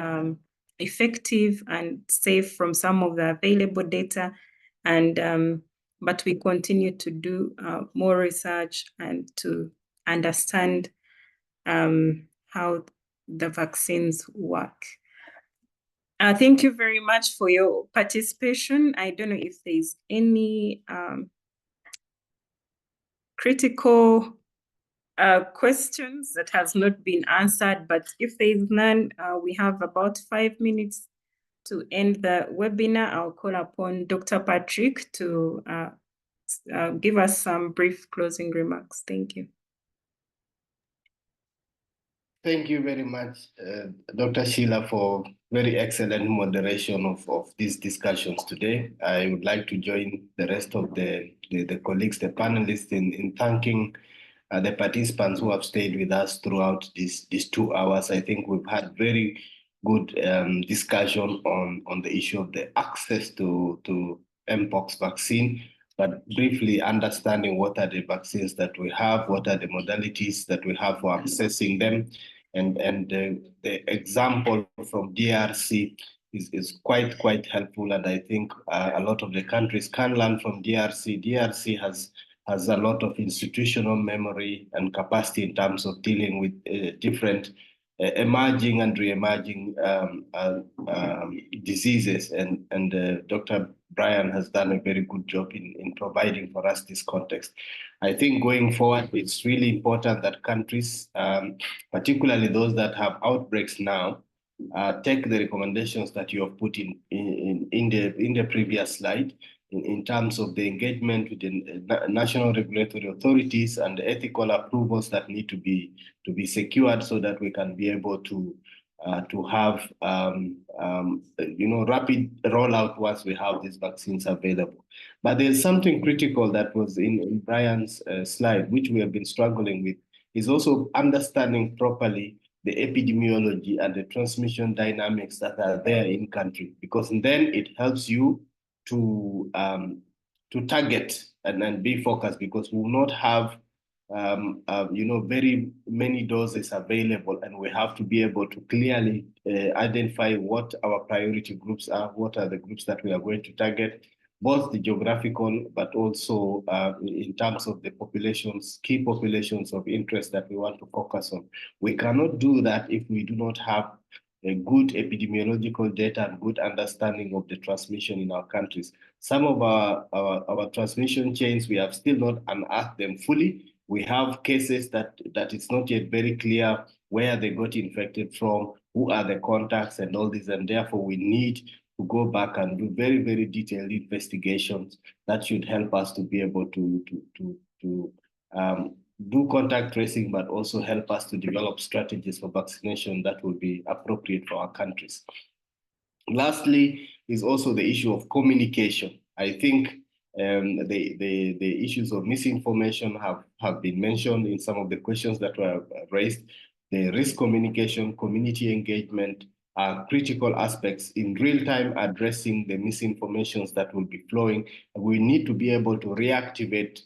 effective and safe from some of the available data, and but we continue to do more research and to understand how the vaccines work. Thank you very much for your participation. I don't know if there's any critical questions that has not been answered, but if there is none, we have about 5 minutes to end the webinar. I'll call upon Dr. Patrick to give us some brief closing remarks. Thank you. Thank you very much, Dr. Sheila, for very excellent moderation of these discussions today. I would like to join the rest of the colleagues, the panelists, in thanking the participants who have stayed with us throughout these 2 hours. I think we've had very good discussion on the issue of the access to mpox vaccine, but briefly understanding what are the vaccines that we have, what are the modalities that we have for accessing them, and the example from DRC is quite helpful, and I think a lot of the countries can learn from DRC. DRC has a lot of institutional memory and capacity in terms of dealing with different emerging and re-emerging diseases, and Dr. Brian has done a very good job in providing for us this context. I think going forward, it's really important that countries, particularly those that have outbreaks now, take the recommendations that you have put in the previous slide in terms of the engagement with the national regulatory authorities and the ethical approvals that need to be secured, so that we can be able to have rapid rollout once we have these vaccines available. But there's something critical that was in Brian's slide, which we have been struggling with, is also understanding properly the epidemiology and the transmission dynamics that are there in country, because then it helps you to target and be focused, because we will not have very many doses available, and we have to be able to clearly identify what our priority groups are, what are the groups that we are going to target, both the geographical, but also in terms of the populations, key populations of interest that we want to focus on. We cannot do that if we do not have a good epidemiological data and good understanding of the transmission in our countries. Some of our transmission chains, we have still not unearthed them fully. We have cases that it's not yet very clear where they got infected from, who are the contacts and all this, and therefore we need to go back and do very, very detailed investigations that should help us to be able to do contact tracing, but also help us to develop strategies for vaccination that will be appropriate for our countries. Lastly is also the issue of communication. I think the issues of misinformation have been mentioned in some of the questions that were raised. The risk communication, community engagement are critical aspects in real time addressing the misinformations that will be flowing. We need to be able to reactivate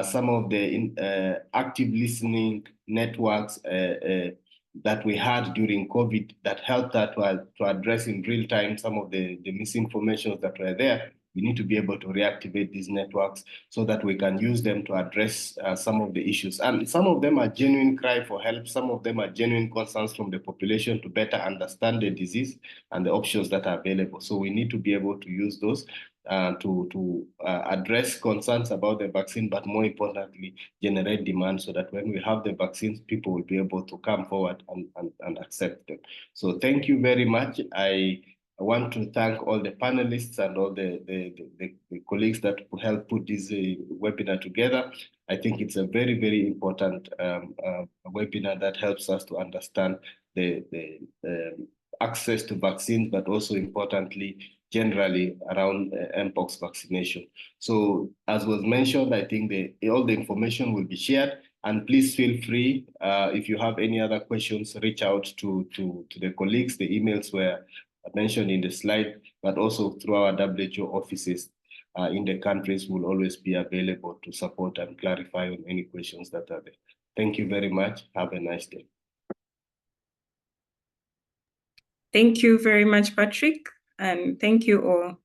some of the active listening networks that we had during COVID that helped us to address in real time some of the misinformations that were there. We need to be able to reactivate these networks so that we can use them to address some of the issues. And some of them are genuine cry for help. Some of them are genuine concerns from the population to better understand the disease and the options that are available. So we need to be able to use those to address concerns about the vaccine, but more importantly, generate demand so that when we have the vaccines, people will be able to come forward and accept them. So thank you very much. I want to thank all the panelists and all the colleagues that helped put this webinar together. I think it's a very, very important webinar that helps us to understand the access to vaccines, but also importantly, generally around mpox vaccination. So as was mentioned, I think all the information will be shared, and please feel free, if you have any other questions, reach out to the colleagues. The emails were mentioned in the slide, but also through our WHO offices in the countries will always be available to support and clarify on any questions that are there. Thank you very much. Have a nice day. Thank you very much, Patrick, and thank you all.